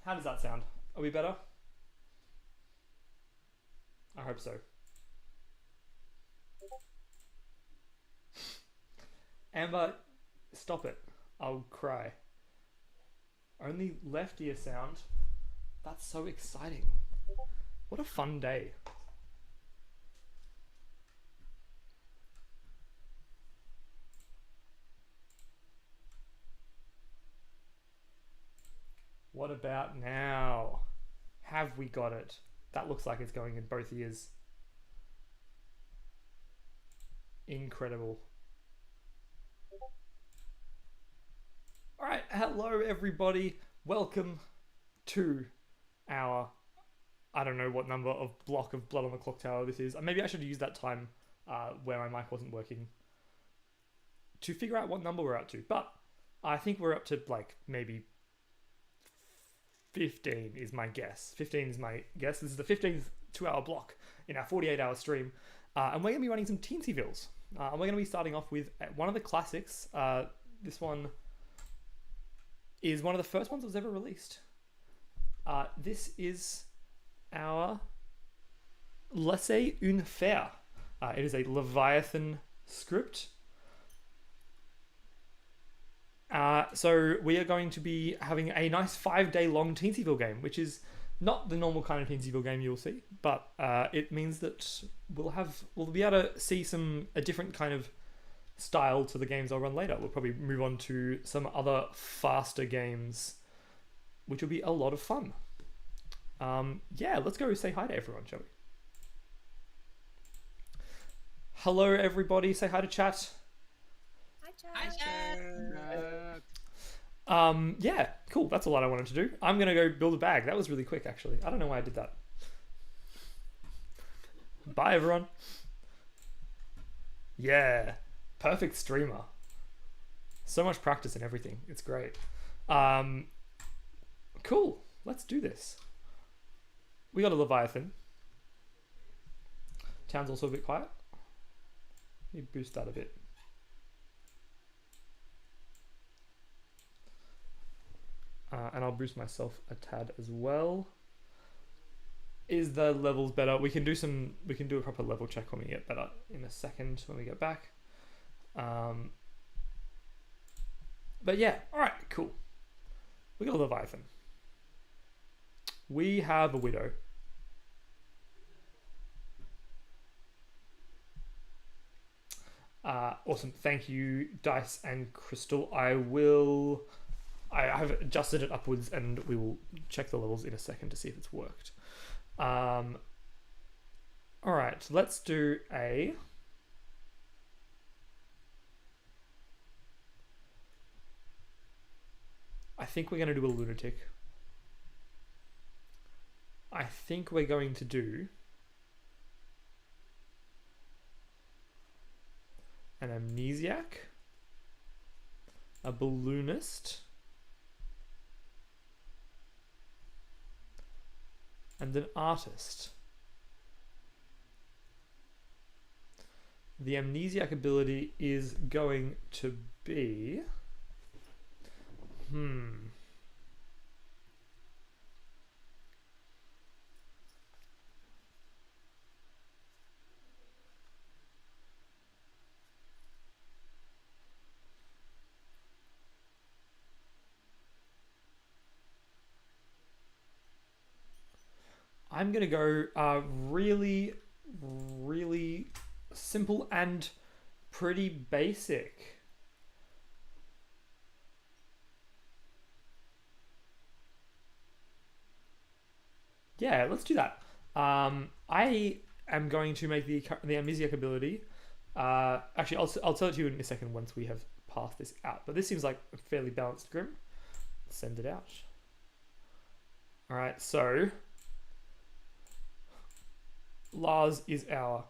How does that sound? Are we better? I hope so. Amber, stop it. I'll cry. Only left ear sound. That's so exciting. What a fun day. What about now? Have we got it? That looks like it's going in both ears. Incredible. All right, hello everybody. Welcome to our, I don't know what number of block of Blood on the Clock Tower this is. Maybe I should use that time where my mic wasn't working to figure out what number we're up to. But I think we're up to like maybe 15 is my guess. 15 is my guess. This is the 15th 2-hour block in our 48-hour stream. And we're going to be running some Teensyvilles. And we're going to be starting off with one of the classics. This one is one of the first ones that was ever released. This is our Laissez-une faire. It is a Leviathan script. So we are going to be having a nice 5-day long Teensyville game, which is not the normal kind of Teensyville game you'll see, but it means that we'll be able to see a different kind of style to the games I'll run later. We'll probably move on to some other faster games, which will be a lot of fun. Yeah, let's go say hi to everyone, shall we? Hello, everybody. Say hi to chat. Hi, chat. Hi, chat. Yeah, cool. That's a lot I wanted to do. I'm going to go build a bag. That was really quick, actually. I don't know why I did that. Bye, everyone. Yeah. Perfect streamer. So much practice and everything. It's great. Cool. Let's do this. We got a Leviathan. Town's also a bit quiet. Let me boost that a bit. And I'll boost myself a tad as well. Is the levels better? We can do a proper level check when we get better in a second when we get back. But yeah, all right, cool. We got a Leviathan. We have a Widow. Awesome. Thank you, Dice and Crystal. I have adjusted it upwards and we will check the levels in a second to see if it's worked. All right, let's do a... I think we're going to do a lunatic. I think we're going to do an amnesiac, a balloonist, and an artist. The amnesiac ability is going to be... I'm going to go really, really simple and pretty basic. Yeah, let's do that. I am going to make the amnesiac ability. Actually, I'll tell it to you in a second once we have passed this out. But this seems like a fairly balanced grim. Let's send it out. All right, so Lars is our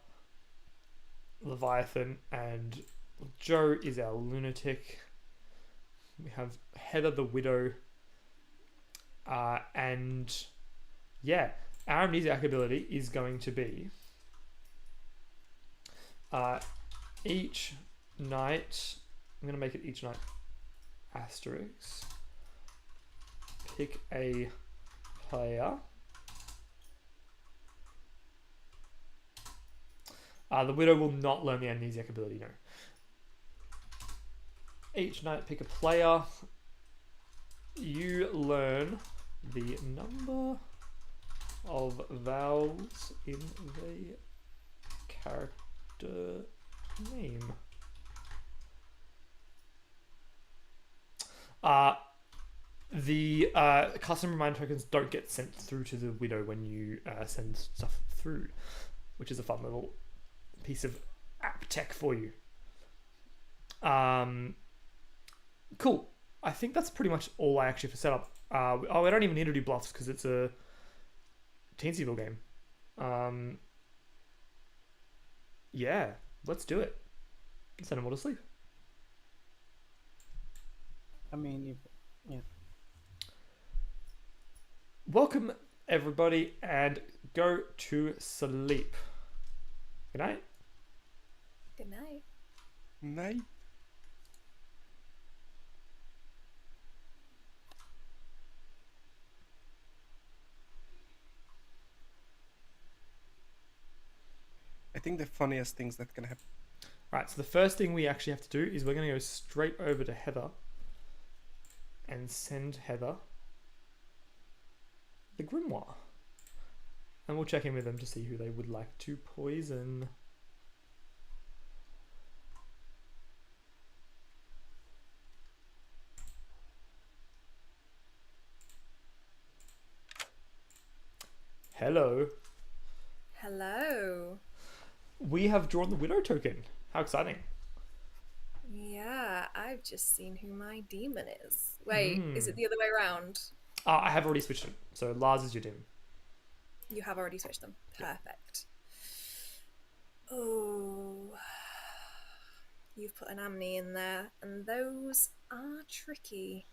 Leviathan and Joe is our lunatic. We have Heather the Widow. And yeah, our amnesiac ability is going to be each night. I'm going to make it each night asterisk. Pick a player. The widow will not learn the amnesiac ability, no. Each night pick a player. You learn the number of vowels in the character name. The custom reminder tokens don't get sent through to the widow when you send stuff through, which is a fun little piece of app tech for you. Cool. I think that's pretty much all I actually have to set up. I don't even need to do bluffs because it's a Teensyville game. Yeah, let's do it. Send them all to sleep. I mean, yeah. Welcome, everybody, and go to sleep. Good night. Good night. Night. I think the funniest things that can happen. Right, so the first thing we actually have to do is we're going to go straight over to Heather and send Heather the grimoire. And we'll check in with them to see who they would like to poison. Hello. Hello. We have drawn the widow token. How exciting. Yeah, I've just seen who my demon is. Wait, is it the other way around? I have already switched it. So Lars is your demon. You have already switched them. Perfect. Oh. You've put an Amni in there, and those are tricky.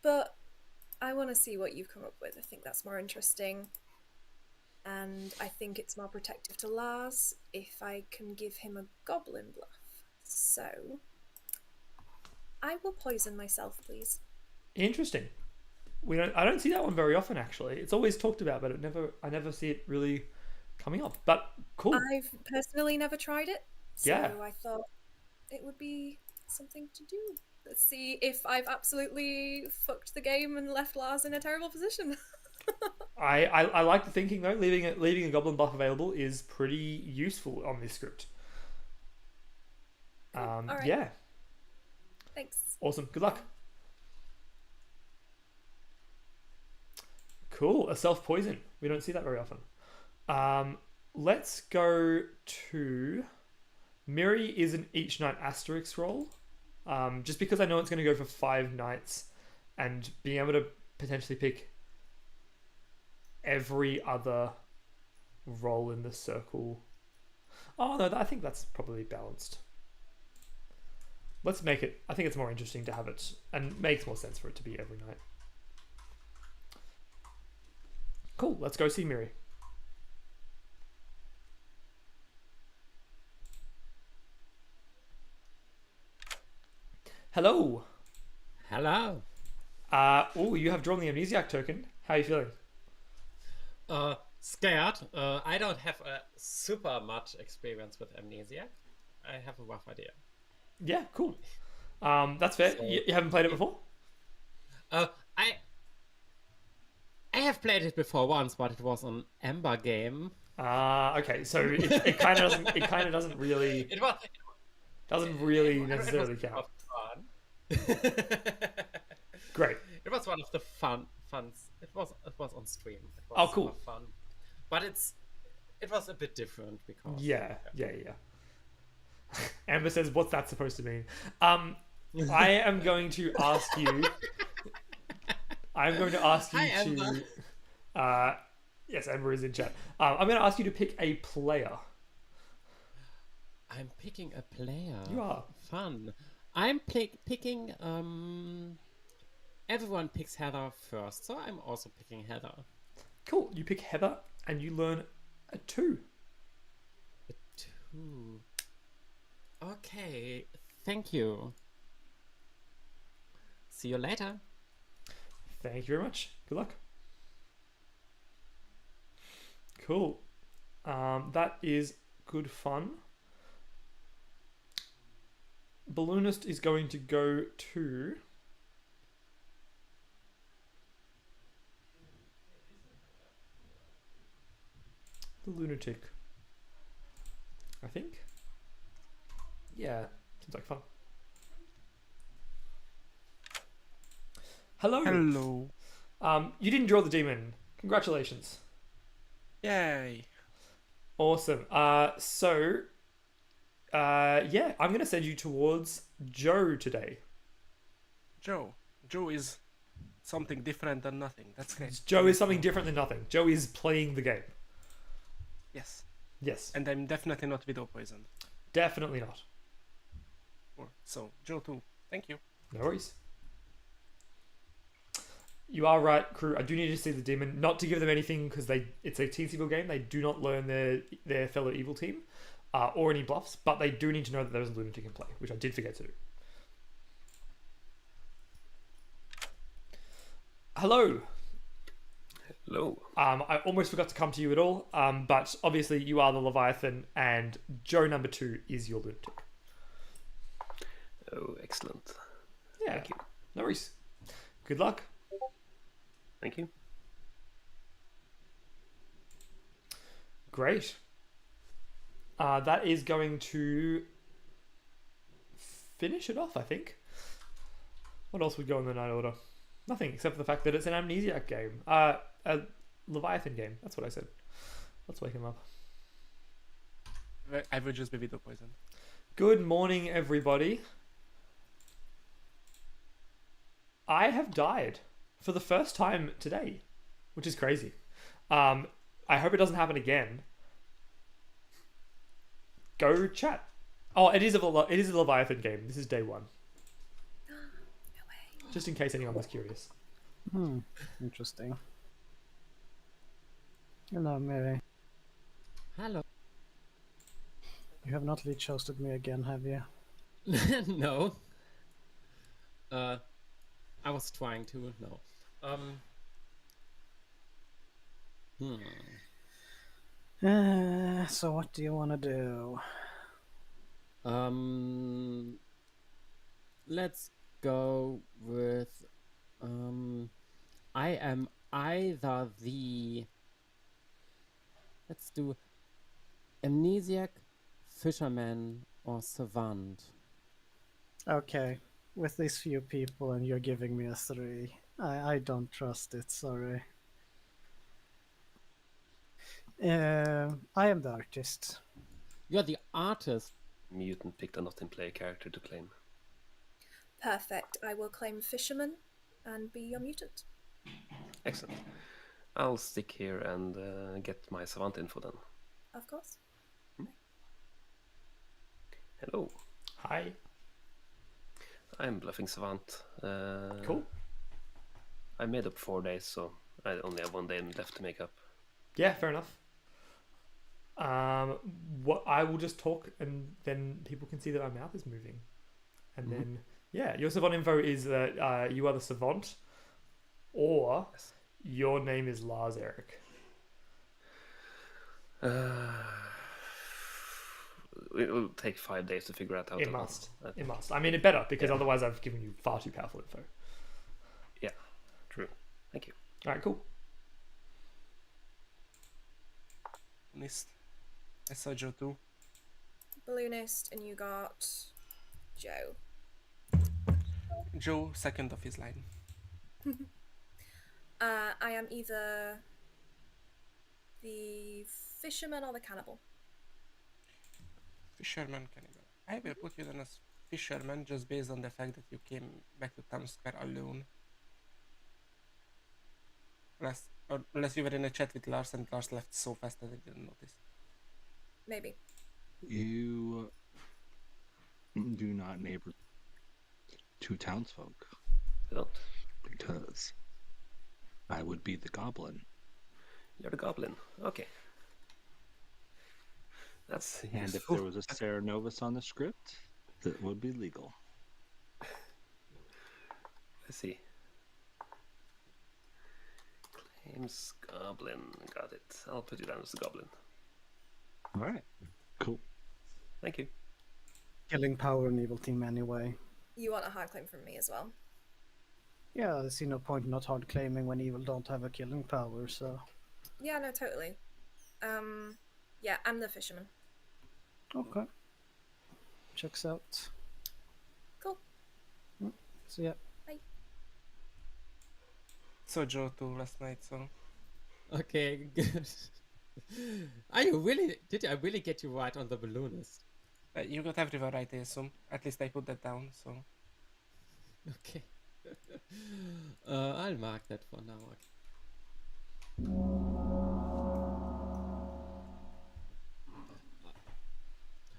But I want to see what you've come up with. I think that's more interesting. And I think it's more protective to Lars if I can give him a goblin bluff. So I will poison myself, please. Interesting. I don't see that one very often, actually. It's always talked about, but I never see it really coming up. But cool. I've personally never tried it, so Yeah. I thought it would be something to do. Let's see if I've absolutely fucked the game and left Lars in a terrible position. I like the thinking though. Leaving a goblin buff available is pretty useful on this script. All right. Yeah. Thanks. Awesome. Good luck. Cool. A self poison. We don't see that very often. Let's go to Miri is an each night asterisk roll. Just because I know it's going to go for 5 nights, and being able to potentially pick every other roll in the circle. Oh no, I think that's probably balanced. Let's make it. I think it's more interesting to have it, and makes more sense for it to be every night. Cool. Let's go see Miri. Hello. Hello. Oh, you have drawn the amnesiac token. How are you feeling? Scared. I don't have a super much experience with amnesia. I have a rough idea. Yeah, cool. That's fair. So- You haven't played it before? I have played it before once, but it was an Ember game. Okay. So it kind of doesn't really It was necessarily count. Fun. Great. It was one of the funs. It was on stream. It was Oh, cool. super fun, but it was a bit different because Yeah. Amber says, "What's that supposed to mean?" I am going to ask you. I'm going to ask you Hi, to. Amber. Yes, Amber is in chat. I'm going to ask you to pick a player. I'm picking a player. You are. Fun. I'm picking. Everyone picks Heather first, so I'm also picking Heather. Cool. You pick Heather, and you learn a 2. A 2. Okay, thank you. See you later. Thank you very much. Good luck. Cool. That is good fun. Balloonist is going to go to the lunatic. I think. Yeah, seems like fun. Hello. Hello. You didn't draw the demon. Congratulations. Yay. Awesome. Yeah, I'm gonna send you towards Joe today. Joe. Joe is something different than nothing. That's great. Joe is something different than nothing. Joe is playing the game. Yes. Yes, And I'm definitely not widow poisoned. definitely not. So, Joe too. Thank you. No worries. You are right, crew. I do need to see the demon. Not to give them anything because it's a Team Evil game. They do not learn their fellow evil team or any bluffs, but they do need to know that there's a lunatic in play, which I did forget to do. Hello. Hello. I almost forgot to come to you at all, but obviously you are the Leviathan, and Joe number 2 is your lunatic. Oh, excellent. Yeah, Thank you. no worries. Good luck. Thank you. Great. That is going to finish it off, I think. What else would go in the night order? Nothing, except for the fact that it's an amnesiac game. A Leviathan game. That's what I said. Let's wake him up. I would just be widow poisoned. Good morning, everybody. I have died for the first time today, which is crazy. I hope it doesn't happen again. Go chat. Oh, it is a Leviathan game. This is day 1. No way. Just in case anyone was curious. Interesting. Hello, Mary. Hello. You have not leech hosted me again, have you? No. I was trying to. No. So what do you want to do? Let's go with. I am either the. Let's do amnesiac, fisherman, or savant. Okay, with these few people and you're giving me a 3. I don't trust it, sorry. I am the artist. You're the artist. Mutant picked a not in play character to claim. Perfect. I will claim fisherman and be your mutant. Excellent. I'll stick here and get my savant info then. Of course. Hello. Hi. I'm bluffing savant. Cool. I made up 4 days, so I only have 1 day left to make up. Yeah, fair enough. What I will just talk, and then people can see that my mouth is moving, and then yeah, your savant info is that you are the savant, or Yes. your name is Lars Eric. It will take 5 days to figure out how It to. must. It must. I mean, it better because Yeah. otherwise I've given you far too powerful info. Yeah, true. Thank you. All right, cool. Honest. I saw Joe too. Balloonist, and you got Joe. Joe, second of his line. I am either the fisherman or the cannibal. Fisherman cannibal. I will put you down as fisherman just based on the fact that you came back to town square alone. Unless you were in a chat with Lars and Lars left so fast that I didn't notice. Maybe. You do not neighbor to townsfolk I don't. because I would be the goblin. You're the goblin. Okay. That's And if useful. there was a Sarah Novus on the script, that would be legal. Let's see. Claims goblin. Got it. I'll put you down as a goblin. All right. Cool. Thank you. Killing power in evil team anyway. You want a hard claim from me as well. Yeah, I see no point not hard claiming when evil don't have a killing power, so. Yeah, no, totally. Yeah, I'm the fisherman. Okay. Checks out. Cool. So yeah. So Joe too last night, so Okay, good. Are you really? Did I really get you right on the balloonist? you got everywhere right, I assume. At least I put that down, so Okay. I'll mark that for now.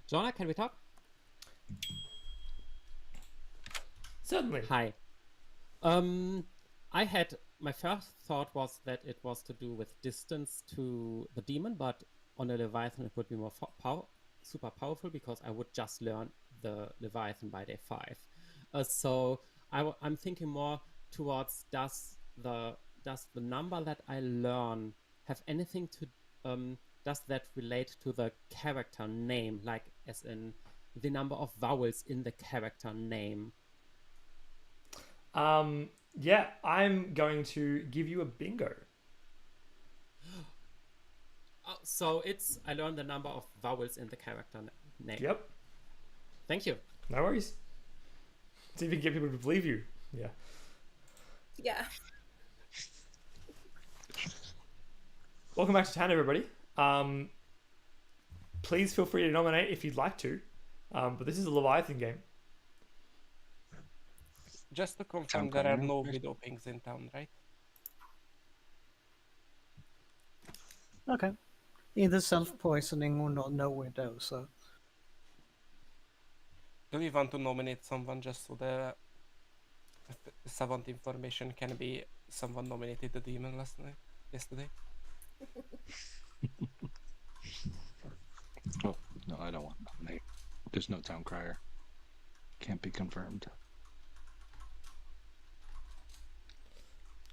Jonah, can we talk? Certainly. Hi. I had my first thought was that it was to do with distance to the demon, but on a Leviathan it would be more super powerful because I would just learn the Leviathan by day 5. So I'm thinking more towards does the number that I learn have anything to does that relate to the character name, like as in the number of vowels in the character name? Yeah, I'm going to give you a bingo. Oh, so I learned the number of vowels in the character name. Yep. Thank you. No worries. See if you can get people to believe you. Yeah. Yeah. Welcome back to town, everybody. Please feel free to nominate if you'd like to. But this is a Leviathan game. just to confirm, Town there are crier. no widow pings in town, right? Okay. Either self-poisoning or no widow, so. Do we want to nominate someone just so the savant information can be someone nominated the demon yesterday? Oh, no, I don't want to nominate. There's no town crier. Can't be confirmed.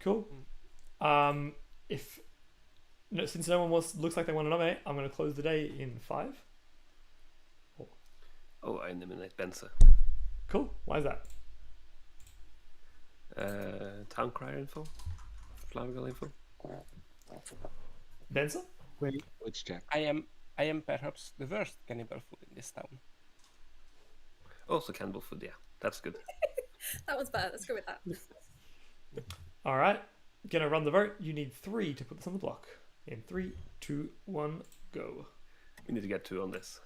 Cool. Since no one looks like they want to nominate, I'm going to close the day in 5. Oh, I nominate Benza. Cool. Why is that? Town crier info. Flavigal info. Benson? Wait, Which Jack? I am perhaps the worst cannibal food in this town. Also cannibal food, yeah. That's good. That one's better. Let's go with that. All right. Gonna run the vote. You need 3 to put this on the block. In 3, 2, 1, go. We need to get 2 on this.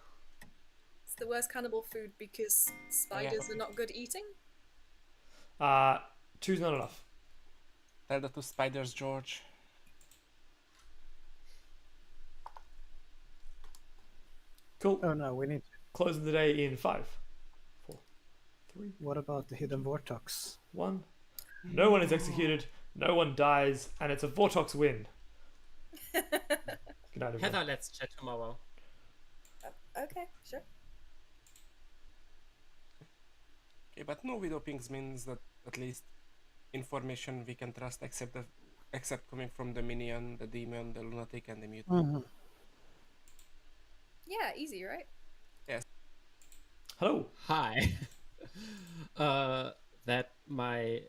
It's the worst cannibal food because spiders are not good eating. 2's not enough. Tell that to spiders, George. Cool. oh no, we need. Closing the day in 5, 4, 3, What about the hidden vortex? 1. No one is executed. No one dies, and it's a Vortox win. Good night, everyone. Heather, let's chat tomorrow. Okay, sure. Okay, but no widow pings means that at least information we can trust except coming from the minion, the demon, the lunatic, and the mutant. Mm-hmm. Yeah, easy, right? Hello. Hi. That my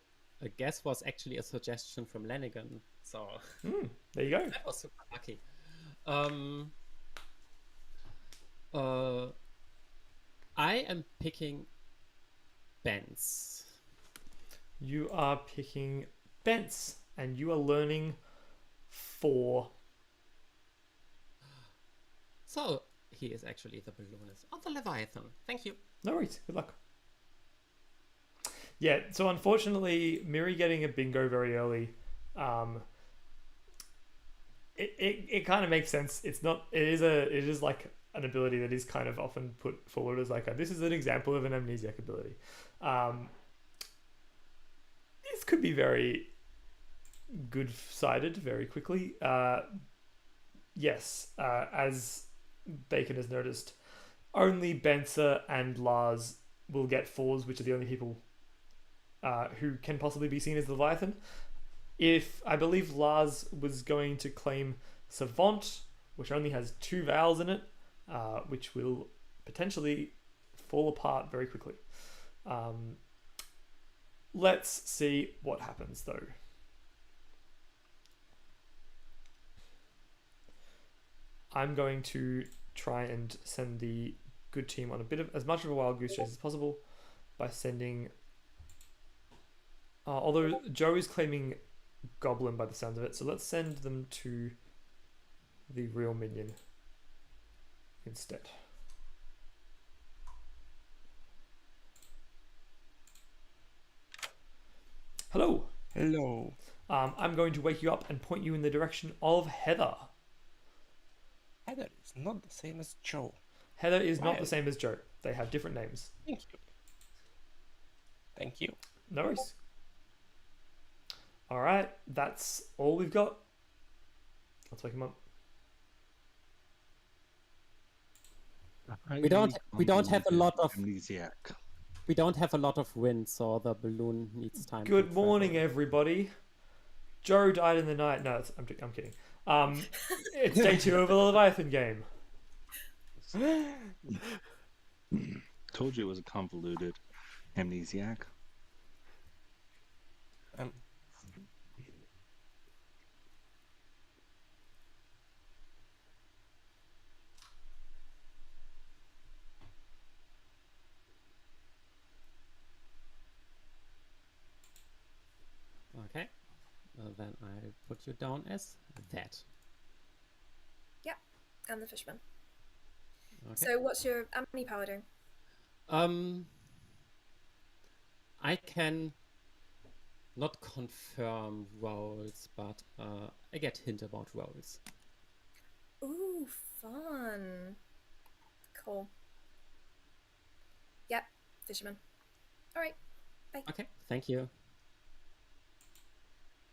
guess was actually a suggestion from Lanigan. So There you go. that was super lucky. I am picking Benz. You are picking Bence, and you are learning 4. So he is actually the balloonist of the Leviathan. Thank you. No worries. Good luck. Yeah, so unfortunately, Miri getting a bingo very early, it kind of makes sense. It is like an ability that is kind of often put forward as like this is an example of an amnesiac ability. This could be very good-sided very quickly. Yes, as Bacon has noticed, only Benzer and Lars will get 4s, which are the only people who can possibly be seen as the Leviathan. If I believe Lars was going to claim Savant, which only has 2 vowels in it, which will potentially fall apart very quickly. Let's see what happens though. I'm going to try and send the good team on a bit of as much of a wild goose chase as possible by sending. Although Joe is claiming Goblin by the sounds of it, so let's send them to the real minion instead. Hello. Hello. I'm going to wake you up and point you in the direction of Heather. Heather is not the same as Joe. Heather is not Why? the same as Joe. They have different names. Thank you. Thank you. No worries. All right, that's all we've got. Let's wake him up. We don't have a lot of amnesiac. we don't have a lot of wind, so the balloon needs time. Good to morning, travel. everybody. Joe died in the night. No, I'm kidding. It's day 2 of the Leviathan game. Told you it was a convoluted amnesiac. Okay. Then I put you down as that. And the fishman. Okay. So what's your Amni power doing? I can not confirm roles, but I get hint about roles. Ooh, fun. Cool. Yep, fisherman. All right. Okay, thank you.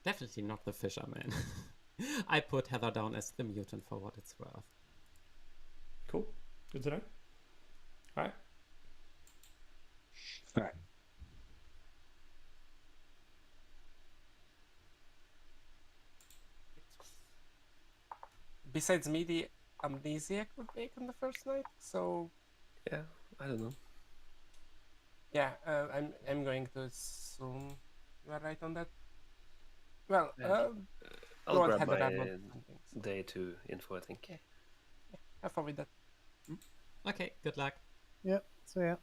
Definitely not the fisherman. I put Heather down as the mutant for what it's worth. Cool. Good to know. All right. All right. Besides me, the amnesiac would wake on the first night. So Yeah, I don't know. yeah, I'm going to assume you are right on that. Well, Yeah. I'll Lord grab Heather my are not something, so day 2 info, I think. Okay. have fun with that. Okay, good luck. Yep. So yeah.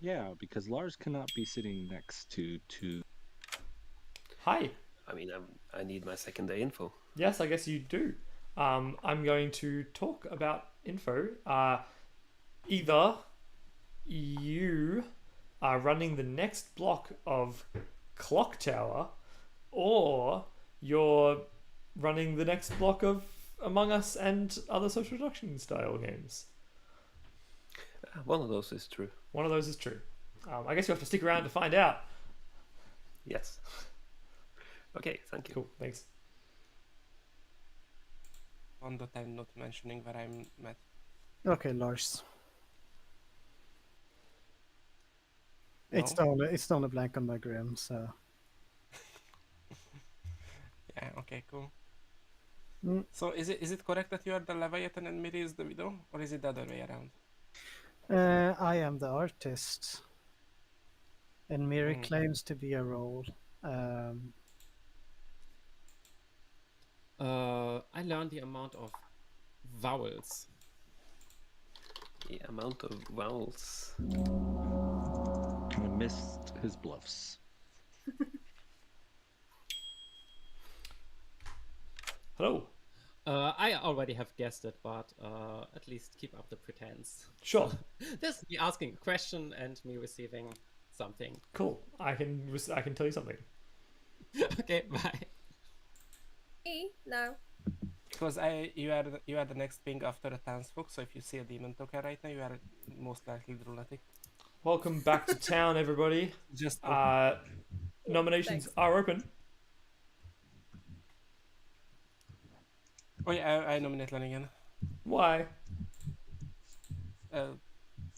Yeah, because Lars cannot be sitting next to two. Hi. I mean, I need my second day info. Yes, I guess you do. I'm going to talk about info. Either you are running the next block of Clock Tower, or you're running the next block of Among Us and other social deduction style games. One of those is true. One of those is true. I guess you have to stick around to find out. Yes. Okay, thank you. Cool, thanks. On the time not mentioning where I'm at. Okay, Lars. No? It's the only blank on my grim, so Yeah, okay, cool. Mm. So is it correct that you are the Leviathan and Miri is the widow? Or is it the other way around? I am the artist. And Miri Mm. claims to be a role. I learned the amount of vowels. The amount of vowels. I missed his bluffs. Hello. I already have guessed it, but at least keep up the pretense. Sure. This is me asking a question and me receiving something. Cool. I can tell you something. Okay, bye. Me? No. Because you are the next ping after a townsfolk, so if you see a demon token right now, you are most likely the lunatic. Welcome back to town, everybody. Just Nominations Thanks. are open. oh yeah, I nominate Len again. Why?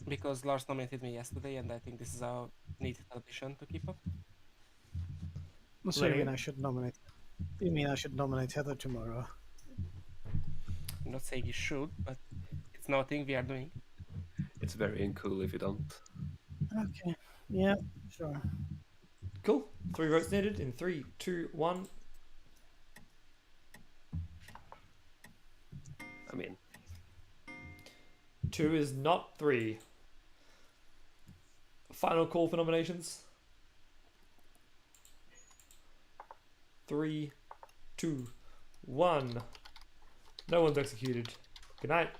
Because Lars nominated me yesterday, and I think this is a neat tradition to keep up. So you mean Lemmy? I should nominate? You mean I should nominate Heather tomorrow? I'm not saying you should, but it's not a thing we are doing. It's very uncool if you don't. Okay. Yeah. Sure. Cool. 3 votes needed in 3, 2, 1. I mean, 2 is not 3. Final call for nominations. 3, 2, 1. No one's executed. Good night.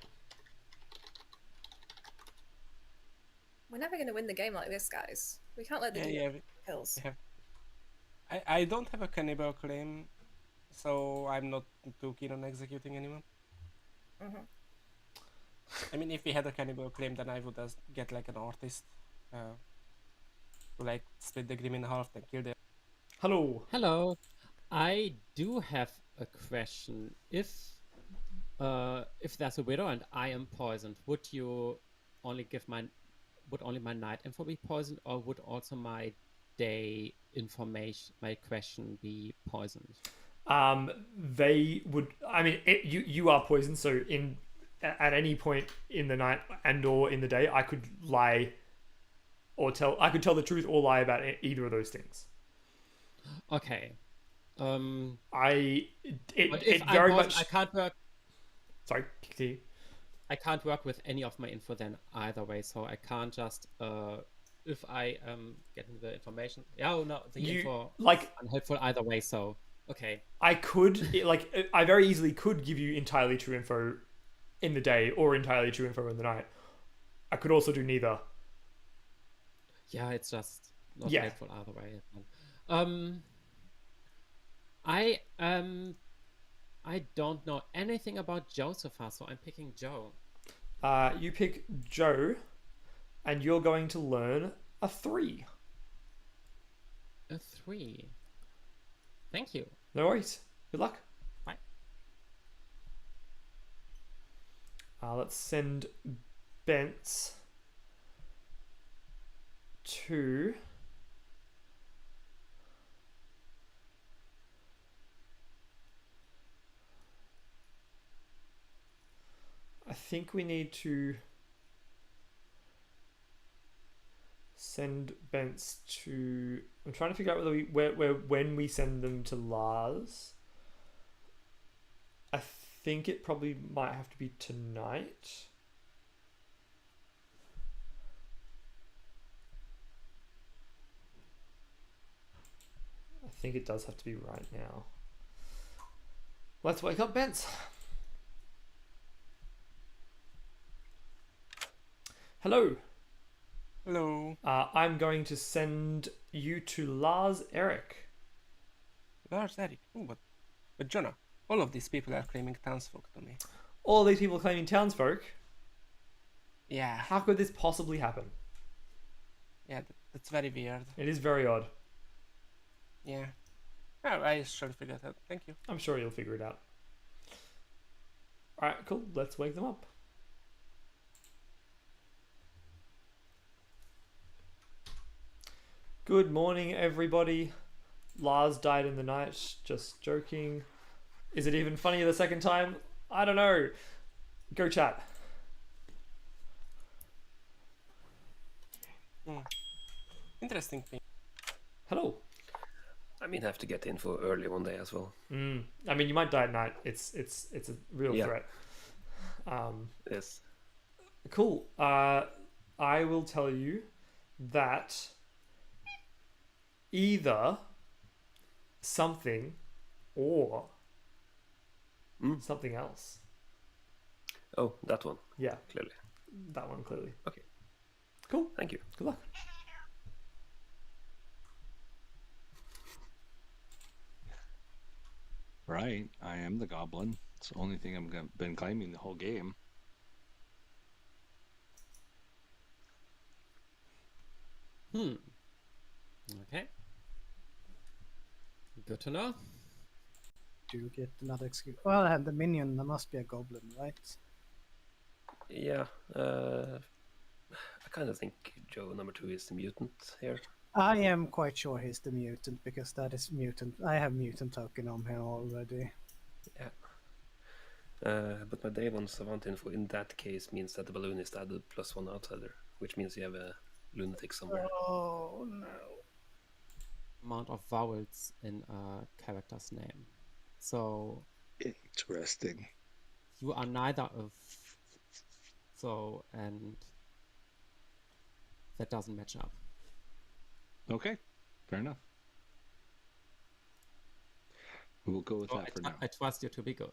We're never going to win the game like this, guys. We can't let the Yeah, demon yeah. kills. We have. I don't have a cannibal claim, so I'm not too keen on executing anyone. Mhm. I mean, if we had a cannibal claim, then I would just get like an artist to like split the grim in half and kill them. Hello. Hello. I do have a question. If there's a widow and I am poisoned, would you only give would only my night info be poisoned, or would also my day information, my question, be poisoned? They would. I mean, you are poisoned. So at any point in the night and or in the day, I could lie or tell. I could tell the truth or lie about either of those things. Okay. But If it I'm very poisoned, much. I can't work. Sorry, continue. I can't work with any of my info then either way, so I can't just if I getting the information. Yeah, no, the info like unhelpful either way. So okay, I could I very easily could give you entirely true info in the day or entirely true info in the night. I could also do neither. yeah, it's just not Yeah. helpful either way. I don't know anything about Joe so far, so I'm picking Joe. You pick Joe, and you're going to learn a 3. A 3. Thank you. No worries. Good luck. Bye. Let's send Bents to I think we need to send Bents to. I'm trying to figure out whether when we send them to Lars. I think it probably might have to be tonight. I think it does have to be right now. Let's wake up Bents. Hello. Hello, I'm going to send you to Lars Eric. Lars Eric. Oh, but Jonah, all of these people are claiming townsfolk to me. All these people claiming townsfolk. Yeah, How could this possibly happen? yeah, that's very weird. It is very odd. Yeah. Oh, I shall figure it out. Thank you. I'm sure you'll figure it out. Alright, cool. Let's wake them up. Good morning, everybody. Lars died in the night. Just joking. Is it even funnier the second time? I don't know. Go chat. Interesting thing. Hello. I mean, have to get info early one day as well. I mean, you might die at night. It's a real Yeah. threat. Yes. Cool. I will tell you that either something or something else. Oh, that one, Yeah, clearly. that one clearly. Okay. Cool. Thank you. Good luck. Right, I am the goblin. It's the only thing I've been claiming the whole game. Okay. Good to know. Do you get another excuse? Well, and the minion, there must be a goblin, right? Yeah, I kind of think Joe number 2 is the mutant here. I am quite sure he's the mutant because that is mutant. I have mutant token on him already. Yeah. But my day one savant info in that case means that the balloonist added +1 outsider, which means you have a lunatic somewhere. Oh no. Amount of vowels in a character's name. So Interesting. you are neither of and that doesn't match up. Okay, fair enough. We'll go with So that for now. I trust you to be good.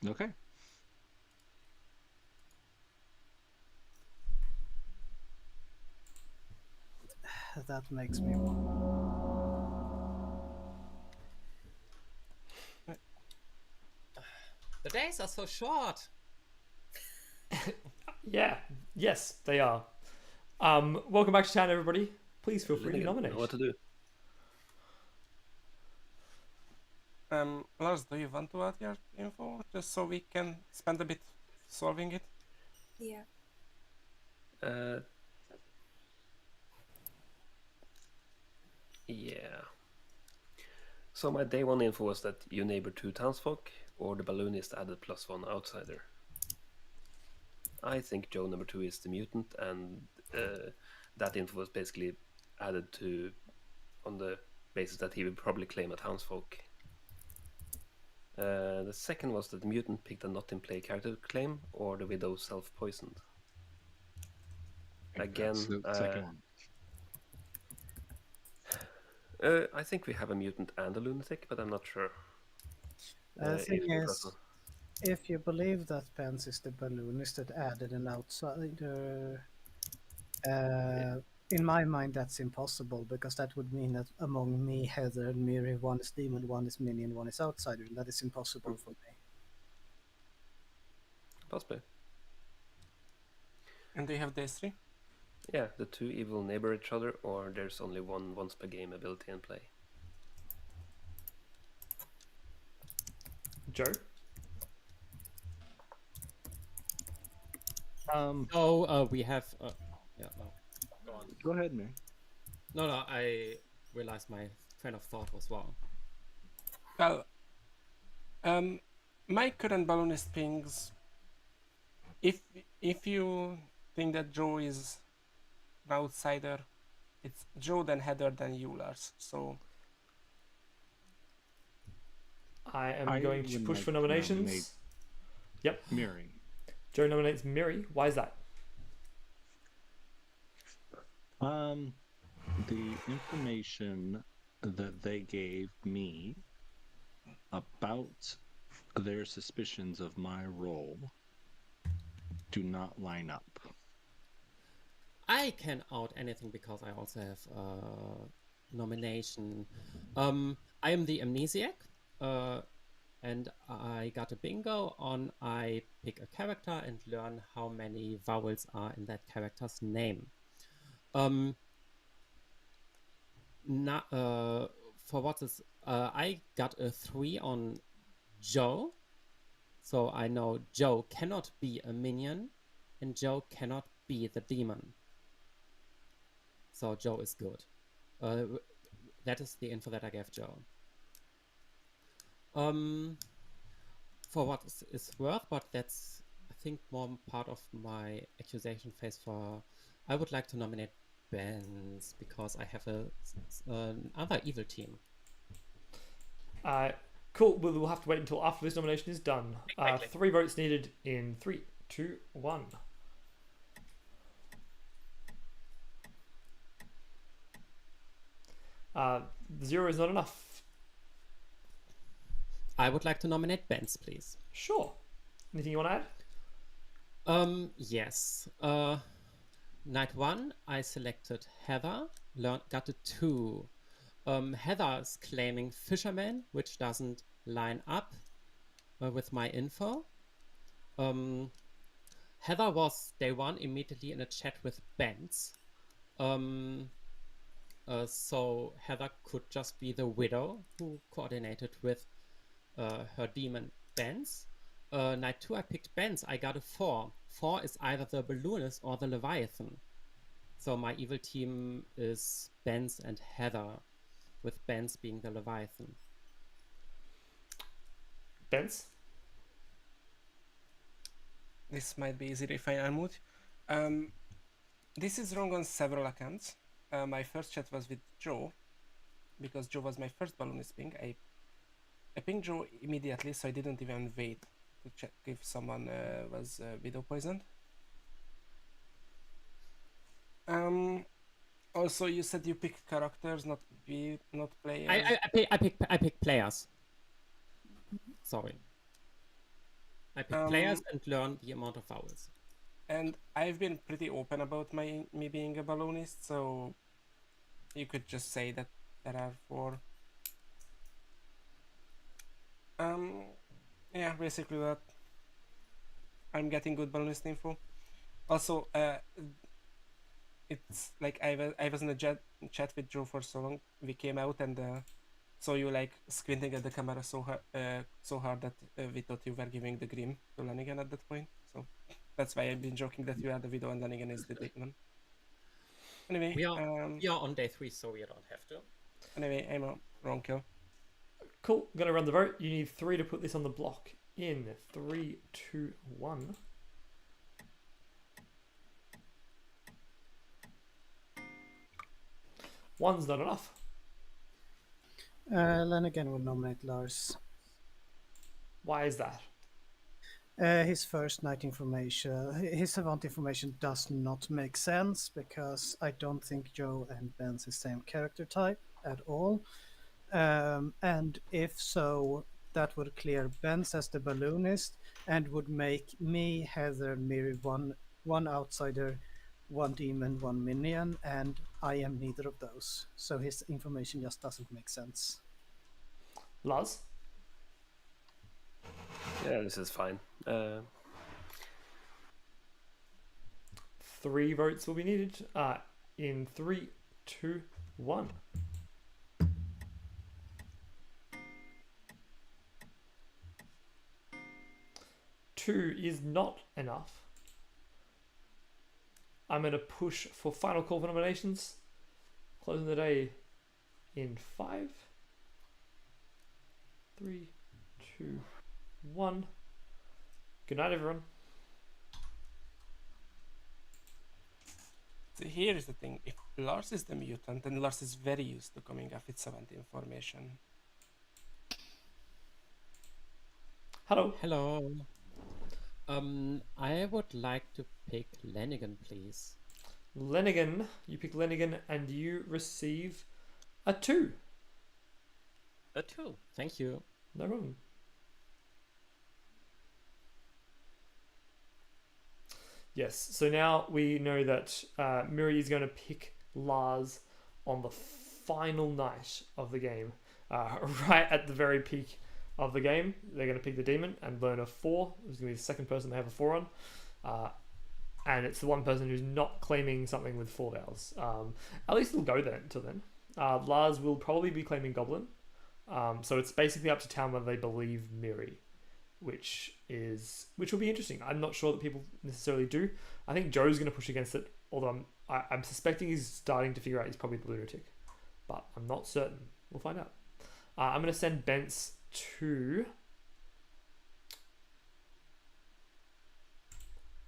Okay. That makes me want. The days are so short. Yeah. Yes, they are. Welcome back to town, everybody. Please feel free to Linnegan, nominate. know what to do. Lars, do you want to add your info just so we can spend a bit solving it? Yeah. Yeah. So my day one info was that you neighbor 2 townsfolk, or the balloonist added +1 outsider. I think Joe number 2 is the mutant, and that info was basically added to on the basis that he would probably claim a townsfolk. The second was that the mutant picked a not in play character claim, or the widow self-poisoned. Again, That's the second one. I think we have a mutant and a lunatic, but I'm not sure. The thing if we've is, got if you believe that Pence is the balloonist that added an outsider, in my mind that's impossible because that would mean that among me, Heather, and Miri, one is demon, one is minion, one is outsider, and that is impossible for me. possibly. And do you have days 3? Yeah, the 2 evil neighbor each other, or there's only one once per game ability in play. Joe? We have. Yeah. No. Go on. Go ahead, Mary. No. I realized my train of thought was wrong. Well, my current balloonist pings. If you think that Joe is an outsider, it's Joe, then Heather, then you, Lars. So I am I going to would push like for to nominations. nominate Yep. Miri. Joe nominates Miri. Why is that? The information that they gave me about their suspicions of my role do not line up. I can out anything because I also have a nomination. I am the amnesiac, and I got a bingo on I pick a character and learn how many vowels are in that character's name. For what is I got a 3 on Joe, so I know Joe cannot be a minion, and Joe cannot be the demon. So Joe is good. That is the info that I gave Joe. For what is worth, but that's I think more part of my accusation phase. I would like to nominate Benz because I have another evil team. Cool. We'll have to wait until after this nomination is done. Exactly. 3 votes needed in 3, 2, 1. Zero is not enough. I would like to nominate Benz, please. Sure. Anything you want to add? Yes. Night 1, I selected Heather, got a 2. Heather is claiming fisherman, which doesn't line up with my info. Heather was day 1 immediately in a chat with Benz. So Heather could just be the widow who coordinated with her demon Benz. night 2, I picked Benz. I got a 4. 4 is either the Balloonist or the Leviathan. So my evil team is Benz and Heather, with Benz being the Leviathan. Benz? This might be easy if I unmute. This is wrong on several accounts. My first chat was with Joe, because Joe was my first balloonist ping. I pinged Joe immediately, so I didn't even wait to check if someone was widow poisoned. Also, you said you picked characters, not players. I pick players. Sorry. I pick players and learn the amount of vowels. And I've been pretty open about me being a balloonist, so you could just say that there are 4. Yeah, basically that. I'm getting good balloonist info. Also, it's like I was in a chat with Joe for so long. We came out and saw you like squinting at the camera so hard that we thought you were giving the Grim to Lanigan at that point. So that's why I've been joking that you are the widow and Lanigan is the demon. Anyway, we are on day 3, so we don't have to. Anyway, I'm a wrong kill. Cool. I'm going to run the vote. You need 3 to put this on the block. In 3, 2, 1. One's not enough. Lanigan will nominate Lars. Why is that? His first night information, his event information does not make sense because I don't think Joe and Ben's the same character type at all. And if so, that would clear Ben's as the balloonist and would make me, Heather, and Miri one outsider, 1 demon, 1 minion, and I am neither of those. So his information just doesn't make sense. Lars? Yeah, this is fine. 3 votes will be needed. In 3, 2, 1. Two is not enough. I'm going to push for final call for nominations. Closing the day in 5, 3, 2, 1. Good night, everyone. So here's the thing, if Lars is the mutant, then Lars is very used to coming up with 70 information. Hello. Hello. I would like to pick Lanigan, please. Lanigan, you pick Lanigan and you receive a 2. A 2. Thank you. No problem. Yes, so now we know that Miri is going to pick Lars on the final night of the game. Right at the very peak of the game, they're going to pick the demon and learn a 4. It's going to be the second person they have a 4 on. And it's the one person who's not claiming something with 4 vowels. At least it'll go then until then. Lars will probably be claiming Goblin. So it's basically up to town whether they believe Miri, which will be interesting. I'm not sure that people necessarily do. I think Joe's going to push against it, although I'm suspecting he's starting to figure out he's probably the lunatic, but I'm not certain. We'll find out. I'm going to send Bence to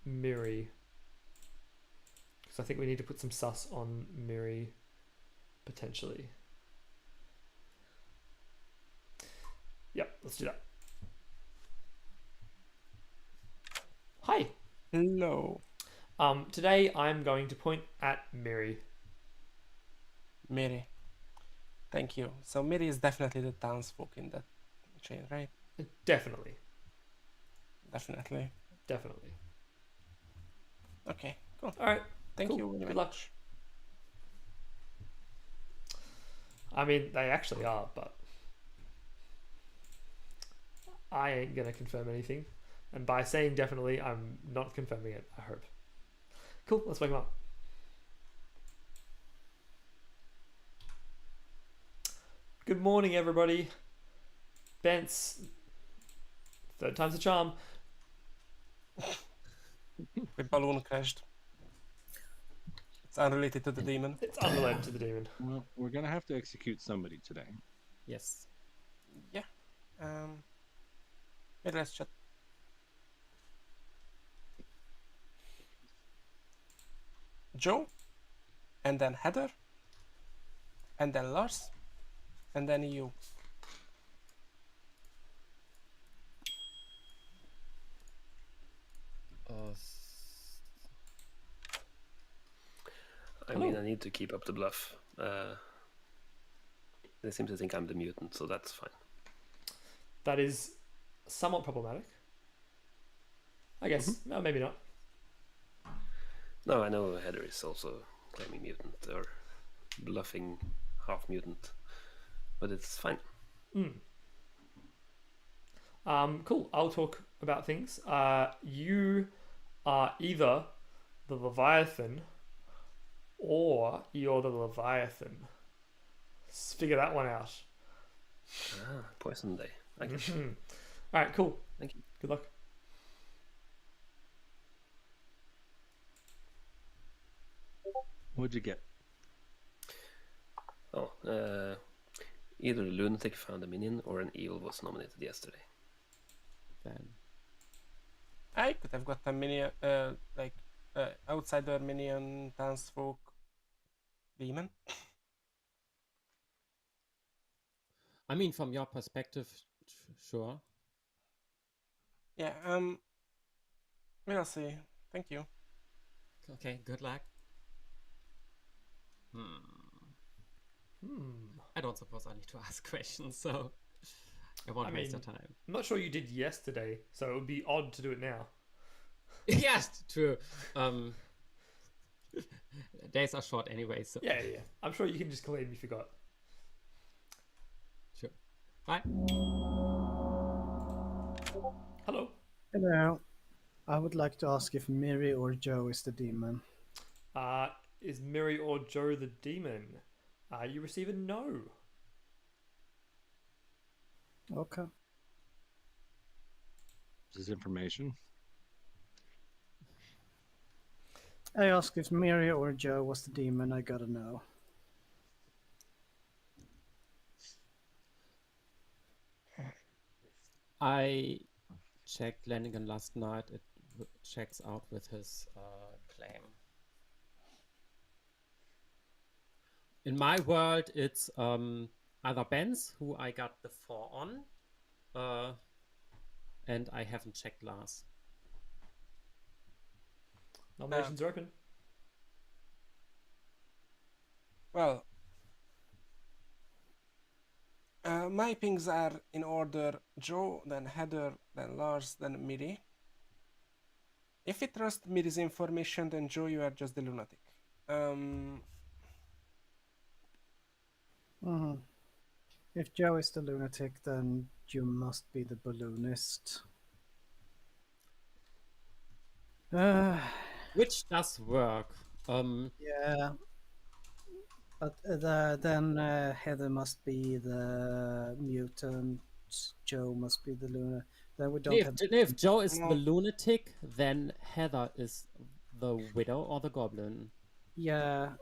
Miri, because I think we need to put some sus on Miri potentially. Yep, let's do that. Hi. Hello. Today I'm going to point at Miri. Miri. Thank you. So Miri is definitely the townsfolk in that chain, right? Definitely. Definitely. Definitely. Okay, cool. All right. Thank cool. you very Good much. luck. I mean, they actually are, but I ain't going to confirm anything. And by saying definitely, I'm not confirming it, I hope. Cool, let's wake him up. Good morning, everybody. Bence, third time's a charm. The balloon crashed. It's unrelated to the demon. It's unrelated to the demon. Well, we're gonna have to execute somebody today. Yes. Yeah. Maybe let's chat. Joe, and then Heather, and then Lars, and then you. I mean, I need to keep up the bluff. They seem to think I'm the mutant, so that's fine. That is somewhat problematic. I guess. No, maybe not. No, I know Heather is also claiming mutant or bluffing half mutant, but it's fine. Cool. I'll talk about things. You are either the Leviathan or you're the Leviathan. Let's figure that one out. Poison day. I guess. All right, cool. Thank you. Good luck. What'd you get? Oh, either a lunatic found a minion or an evil was nominated yesterday. Then I could have got a minion, outsider minion, townsfolk, demon. I mean, from your perspective, sure. Yeah. We'll see. Thank you. Okay, good luck. I don't suppose I need to ask questions, so I won't waste your time. I'm not sure you did yesterday, so it would be odd to do it now. Yes, true. Days are short anyway, so Yeah. I'm sure you can just claim you forgot. sure. Bye. Hello. Hello. I would like to ask if Miri or Joe is the demon. Is Miri or Joe the demon? You receive a no. Okay. Is this information? I asked if Miri or Joe was the demon. I gotta know. I checked Lanigan last night. It checks out with his claim. In my world, it's either Benz, who I got the 4 on, and I haven't checked Lars. Nominations are open. Well, my pings are in order: Joe, then Heather, then Lars, then Miri. If we trust Miri's information, then Joe, you are just the lunatic. If Joe is the lunatic, then you must be the balloonist. Which does work. Yeah. But then Heather must be the mutant. Joe must be the lunatic. Then we don't have. If Joe is No. the lunatic, then Heather is the widow or the goblin. Yeah,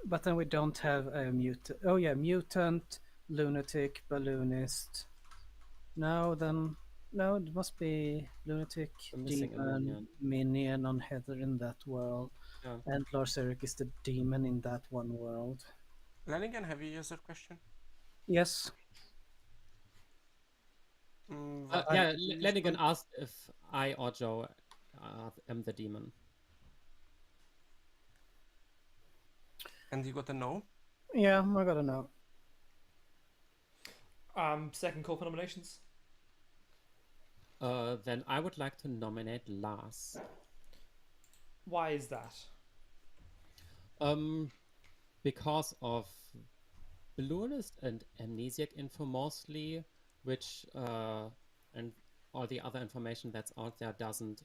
but then we don't have a mutant. Oh yeah, mutant, lunatic, balloonist. No, it must be lunatic, We're missing a demon, minion on Heather in that world, Yeah. and Lars Erik is the demon in that one world. Lanigan, have you used your question? Yes. Yeah, Lanigan asked if I or Joe am the demon. And you got a no? Yeah, I gotta know. Second call for nominations. Then I would like to nominate Lars. Why is that? Because of balloonist and amnesiac info mostly, which and all the other information that's out there doesn't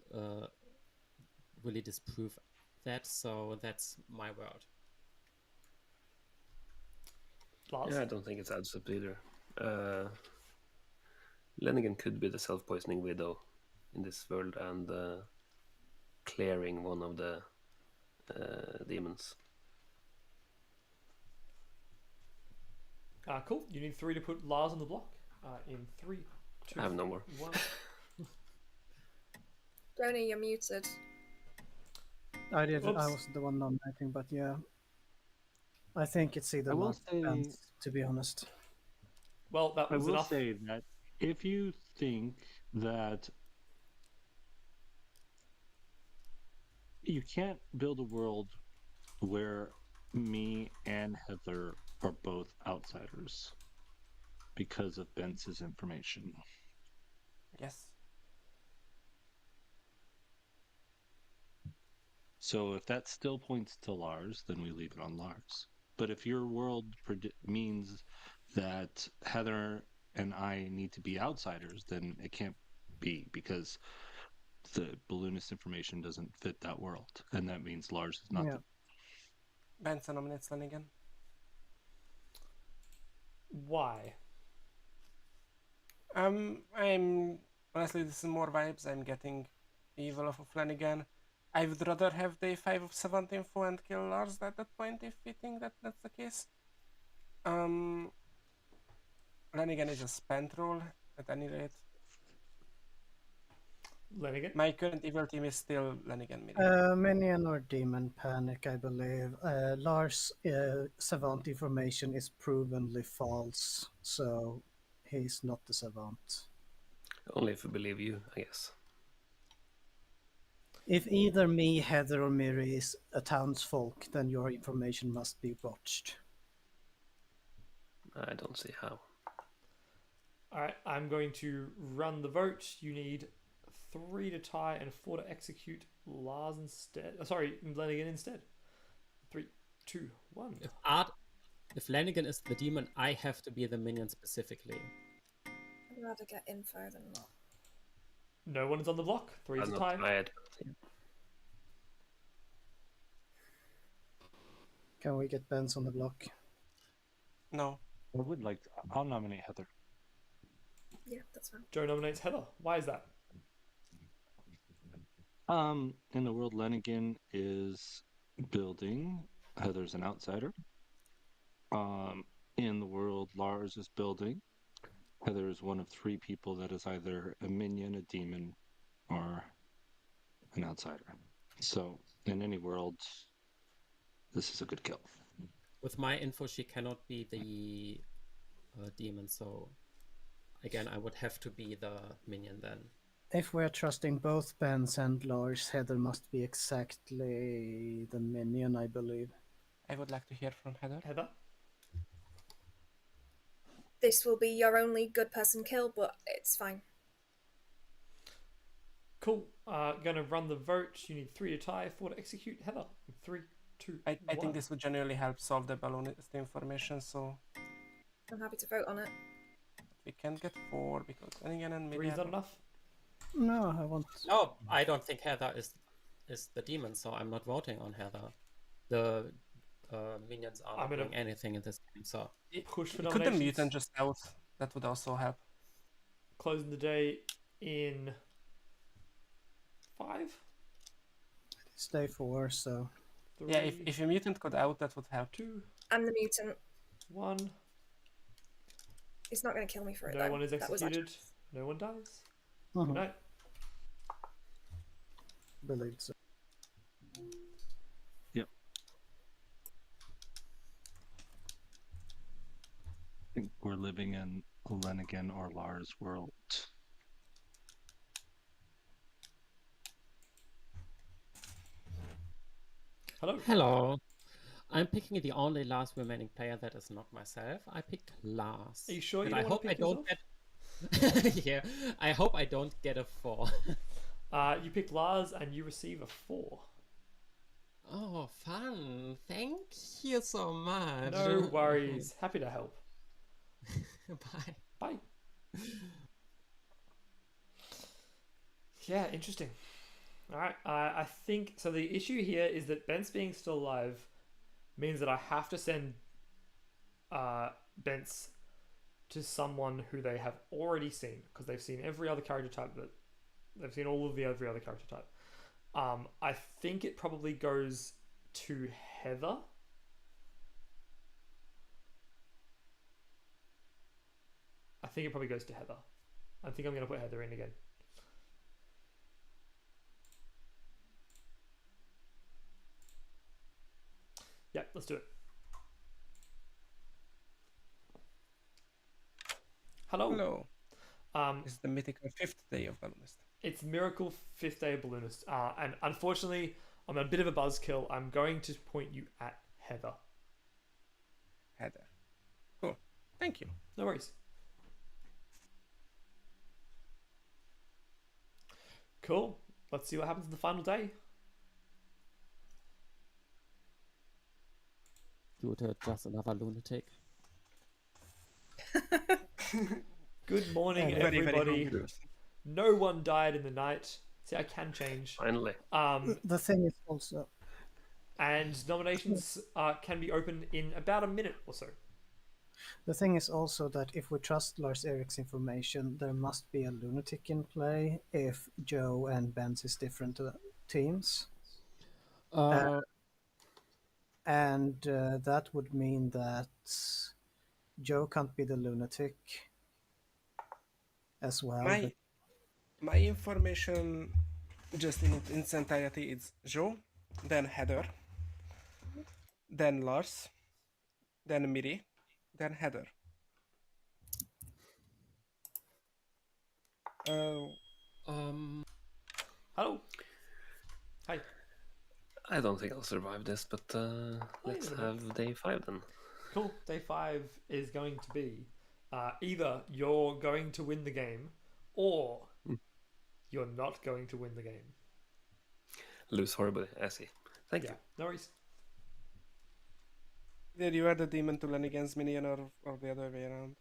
really disprove that. So that's my word. Lars? Yeah, I don't think it's adds up either. Lenigan could be the self-poisoning widow in this world, and clearing one of the demons. Cool. You need 3 to put Lars on the block. In 3, 2, I have no more. 1. Brony, you're muted. I did. I Oops. was the one nominating, but yeah, I think it's either I will Lars or say- Benz, to be honest. Well, that I was will enough. say that if you think that you can't build a world where me and Heather are both outsiders because of Bence's information. Yes. So if that still points to Lars, then we leave it on Lars. But if your world means that Heather and I need to be outsiders, then it can't be, because the balloonist information doesn't fit that world, and that means Lars is not. Yeah. Benson nominates Lanigan. Why? I'm honestly, this is more vibes. I'm getting evil off of Flanagan. I would rather have the 5 of 7 info and kill Lars at that point if we think that that's the case. Flanagan is a spent roll at any rate. Lenigan? My current evil team is still Flanagan Minion. Minion or Demon Panic, I believe. Lars' savant information is provenly false, so he's not the savant. Only if we believe you, I guess. If either me, Heather, or Miri is a townsfolk, then your information must be botched. I don't see how. Alright, I'm going to run the vote. You need 3 to tie and 4 to execute Lars instead. Lenigan instead. 3, 2, 1. If Lanigan is the demon, I have to be the minion specifically. I'd rather get info than not. No one is on the block. 3 I'm to not tie. tired. Can we get Benz on the block? No. I would like to, I'll nominate Heather. Yeah, that's fine. Joe nominates Heather. Why is that? In the world Lenigan is building, Heather's an outsider. In the world Lars is building, Heather is one of 3 people that is either a minion, a demon, or an outsider. So in any world, this is a good kill. With my info, she cannot be the demon, so again, I would have to be the minion then. If we're trusting both Benz and Lars, Heather must be exactly the minion, I believe. I would like to hear from Heather. Heather? This will be your only good person kill, but it's fine. Cool. Gonna run the vote. You need 3 to tie, 4 to execute. Heather. 3, 2, I 1. think this would genuinely help solve the balloonist information, so I'm happy to vote on it. we can't get 4 because Lanigan and 3 is not Minion. enough. No, I want. No, I don't think Heather is the demon, so I'm not voting on Heather. The minions are I'm not gonna- doing anything in this game, so Push for Could the nominations. mutant just out? That would also help. Closing the day in 5, It's day 4, so 3, Yeah, if a mutant could out, that would help. 2, I'm the mutant. 1. It's not going to kill me for it, No though. one is That was executed. No one dies. mhm, Good night. believed so. I think we're living in a Lenigan or Lars world. Hello. hello. I'm picking the only last remaining player that is not myself. I picked Lars. Are you sure you And I don't want hope to I pick don't yourself? get. Yeah, I hope I don't get a 4. You pick Lars and you receive a 4. Oh, fun! Thank you so much. No worries. Happy to help. Bye. Bye. Yeah, interesting. Alright, I think... So the issue here is that Bence being still alive means that I have to send Bence to someone who they have already seen, because they've seen every other character type that... They've seen all of the every other character type. I think it probably goes to Heather. I think it probably goes to Heather. I think I'm going to put Heather in again. Yeah, let's do it. Hello. Hello. Um, This is the mythical 5th day of Balloonist. It's Miracle 5th Day of Balloonist. And unfortunately, I'm a bit of a buzzkill. I'm going to point you at Heather. Heather. Cool. Thank you. No worries. Cool. Let's see what happens in the final day. Due to just another lunatic. Good morning, Very, everybody. hungry. No one died in the night. See, I can change. Finally. The thing is also, And nominations can be open in about a minute or so. the thing is also that if we trust Lars Erik's information, there must be a lunatic in play if Joe and Ben's is different teams. And that would mean that Joe can't be the lunatic as well. My information, just in its entirety, is Joe, then Heather, then Lars, then Miri, then Heather. Hello. Hi. I don't think I'll survive this, but let's have day 5 then. Cool. Day 5 is going to be either you're going to win the game or you're not going to win the game. Lose horribly, I see. Thank you. No worries. Either you are the demon to learn against Minion or the other way around.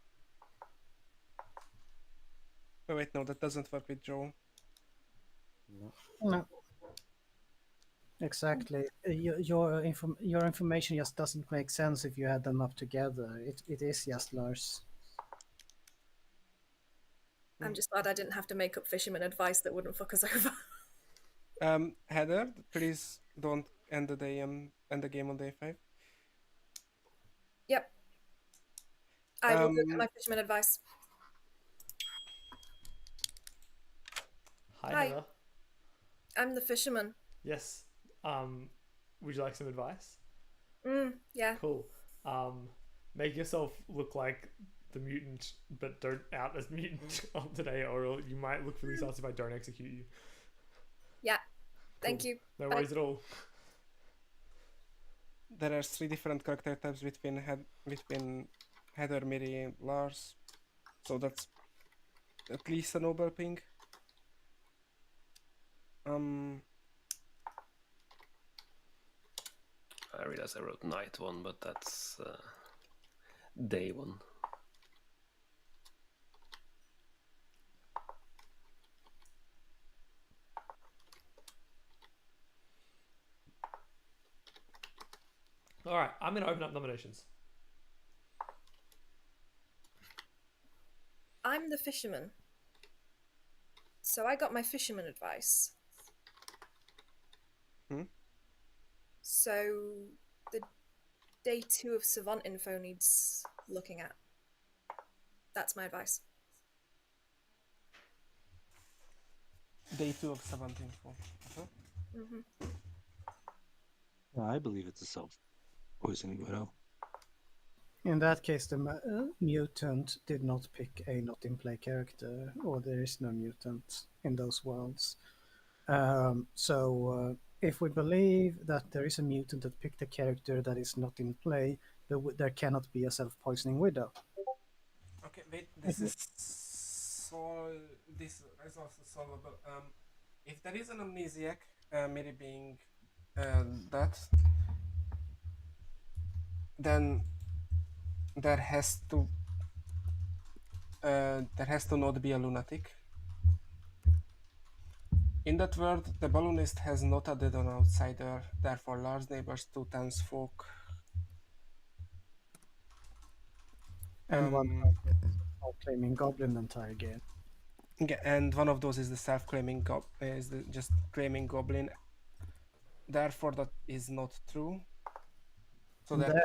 Oh wait, no, that doesn't work with Joe. No. Exactly. Your information just doesn't make sense if you add them up together. It is just Lars. I'm just glad I didn't have to make up fisherman advice that wouldn't fuck us over. Heather, please don't end the day end the game on day 5. Yep. I will look at my fisherman advice. Hi, Heather. I'm the fisherman. Yes. Would you like some advice? Yeah. Cool. Make yourself look like the mutant, but don't out as mutant on today, or you might look really sus if I don't execute you. Yeah. Thank you. No worries at all. There are 3 different character types between Heather, Miri, and Lars, so that's at least a noble ping. I realize I wrote night 1, but that's day 1. All right, I'm going to open up nominations. I'm the fisherman. So I got my fisherman advice. So the day 2 of Savant info needs looking at. That's my advice. Day 2 of Savant info. I believe it's a self-poisoning widow. In that case, the mutant did not pick a not in play character, or there is no mutant in those worlds. So if we believe that there is a mutant that picked a character that is not in play, there cannot be a self-poisoning widow. Okay, wait. This is also solvable. If there is an amnesiac, Miri being that, then there has to not be a lunatic. In that world, the balloonist has not added an outsider, therefore large neighbors, 2 townsfolk. And one are claiming goblin the entire game. And one of those is the self-claiming just claiming goblin. Therefore, that is not true. So there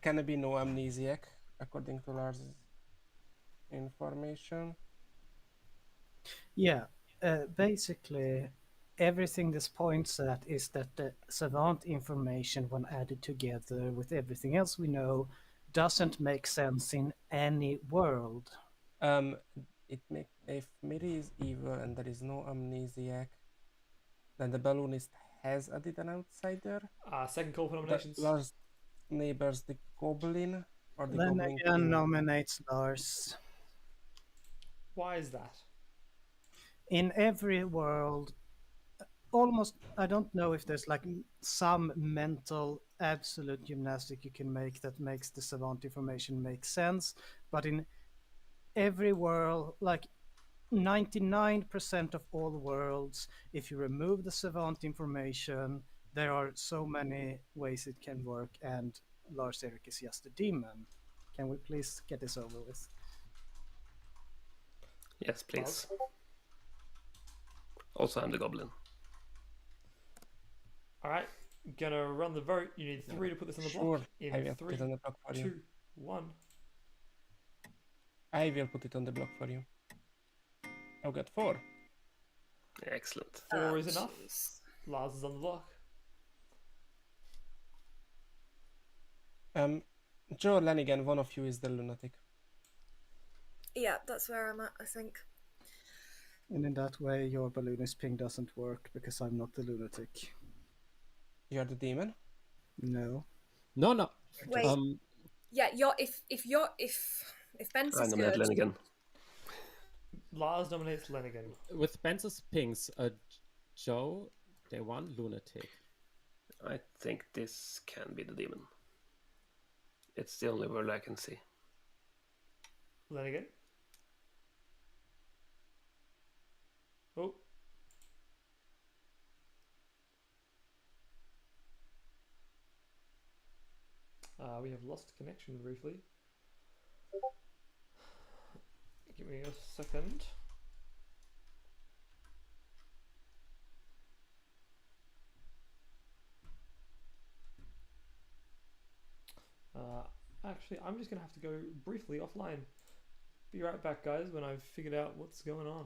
can be no amnesiac according to Lars' information. Yeah, basically, everything this points at is that the savant information, when added together with everything else we know, doesn't make sense in any world. If Miri is evil and there is no amnesiac, then the balloonist has added an outsider. Second call for nominations. Lars neighbors the goblin or the Then goblin again, king. nominates Lars. Why is that? In every world, almost, I don't know if there's like some mental absolute gymnastic you can make that makes the savant information make sense, but in every world, like 99% of all worlds, if you remove the savant information, there are so many ways it can work, and Lars Erik is just a demon. Can we please get this over with? Yes, please. Lars? Also, I'm the goblin. All right, gonna run the vote. You need 3 to put this on the Sure, block. I In will put 3, it on the block for 2, you. 1. I will put it on the block for you. I got 4. Excellent. 4 is enough. Jeez. Lars is on the block. Joe Lanigan, one of you is the lunatic. Yeah, that's where I'm at, I think. And in that way, your balloonist ping doesn't work because I'm not the lunatic. You are the demon. No. No. Wait. Yeah, if Ben's I is nominate good, Lenigan. Lars nominates Lenigan. With Ben's pings, Joe, day 1, lunatic. I think this can be the demon. It's the only word I can see. Lenigan. Oh. We have lost connection briefly. Give me a second. Actually, I'm just going to have to go briefly offline. Be right back, guys, when I've figured out what's going on.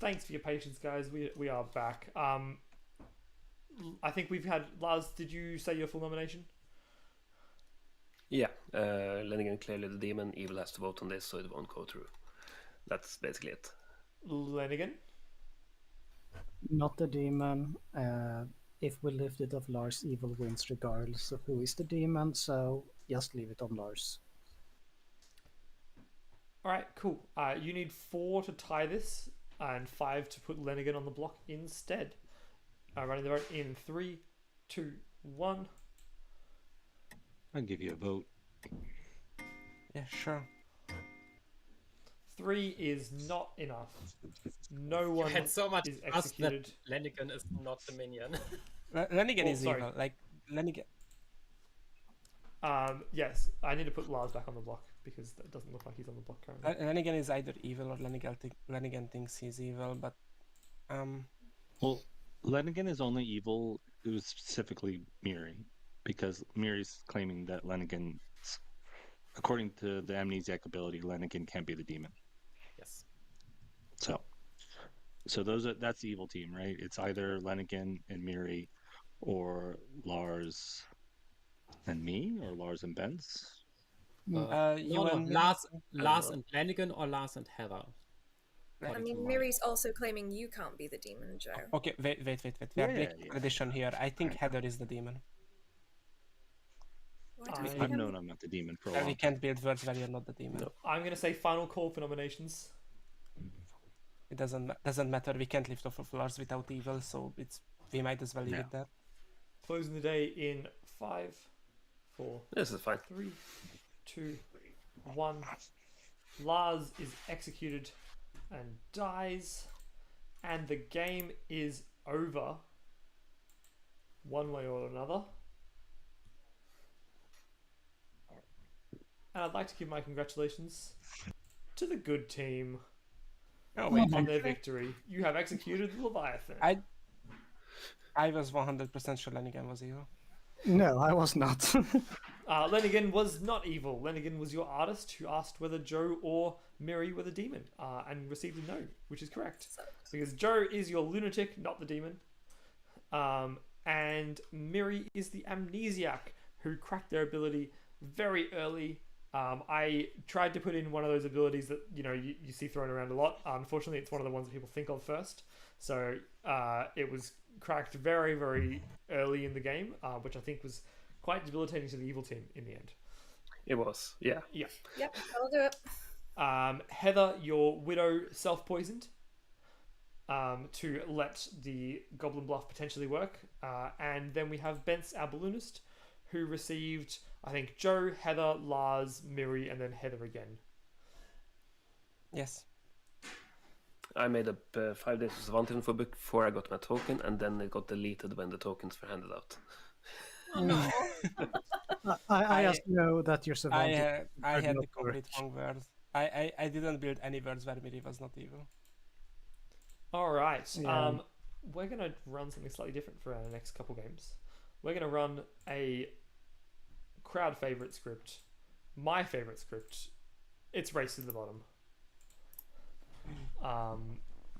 Thanks for your patience, guys. We are back. I think we've had Lars. Did you say your full nomination? Yeah, Lenigan clearly the demon. Evil has to vote on this, so it won't go through. That's basically it. Lenigan. Not the demon. If we lift it off Lars, evil wins regardless of who is the demon, so just leave it on Lars. All right, cool. You need 4 to tie this and 5 to put Lenigan on the block instead. Running the vote in 3, 2, 1. I'll give you a vote. Yeah, sure. 3 is not enough. No one had so much is trust executed. that Lenigan is not the minion. Lenigan is sorry. evil. Like Lenigan. Yes, I need to put Lars back on the block. because that doesn't look like he's on the block currently. Lenigan is either evil or Lenigan thinks he's evil, but Well, Lenigan is only evil. It was specifically Miri, because Miri's claiming that Lenigan, according to the amnesiac ability, Lenigan can't be the demon. Yes. So that's the evil team, right? It's either Lenigan and Miri, or Lars and me, or Lars and Benz. you and Lars and Lanigan, or Lars and Heather. I mean, Miri's also claiming you can't be the demon, Joe. Okay, wait. We are breaking tradition here. I think Heather is the demon. I've known I'm not the demon for a while. We can't build words where you're not the demon. No. I'm going to say final call for nominations. It doesn't matter. We can't lift off of Lars without evil, so we might as well leave it there. Closing the day in 5, 4, This is fine. 3, 2, 1. Lars is executed and dies, and the game is over one way or another. And I'd like to give my congratulations to the good team on their victory. You have executed the Leviathan. I was 100% sure Lenigan was evil. No, I was not. Lenigan was not evil. Lenigan was your artist who asked whether Joe or Miri were the demon, and received a no, which is correct. Because Joe is your lunatic, not the demon. And Miri is the amnesiac who cracked their ability very early. I tried to put in one of those abilities that you see thrown around a lot. Unfortunately, it's one of the ones that people think of first. So it was cracked very, very early in the game, which I think was quite debilitating to the evil team in the end. It was, yeah. Yeah. Yep, I'll do it. Heather, your widow self-poisoned to let the Goblin Bluff potentially work. And then we have Bence, our balloonist, who received, I think, Joe, Heather, Lars, Miri, and then Heather again. Yes. I made up 5 days of Savant for book before I got my token, and then it got deleted when the tokens were handed out. Oh, no. I just know that you're surviving. I had the complete wrong words. I didn't build any words where Miri was not evil. All right. Yeah. We're going to run something slightly different for our next couple games. We're going to run a crowd favorite script. My favorite script. It's Race to the Bottom.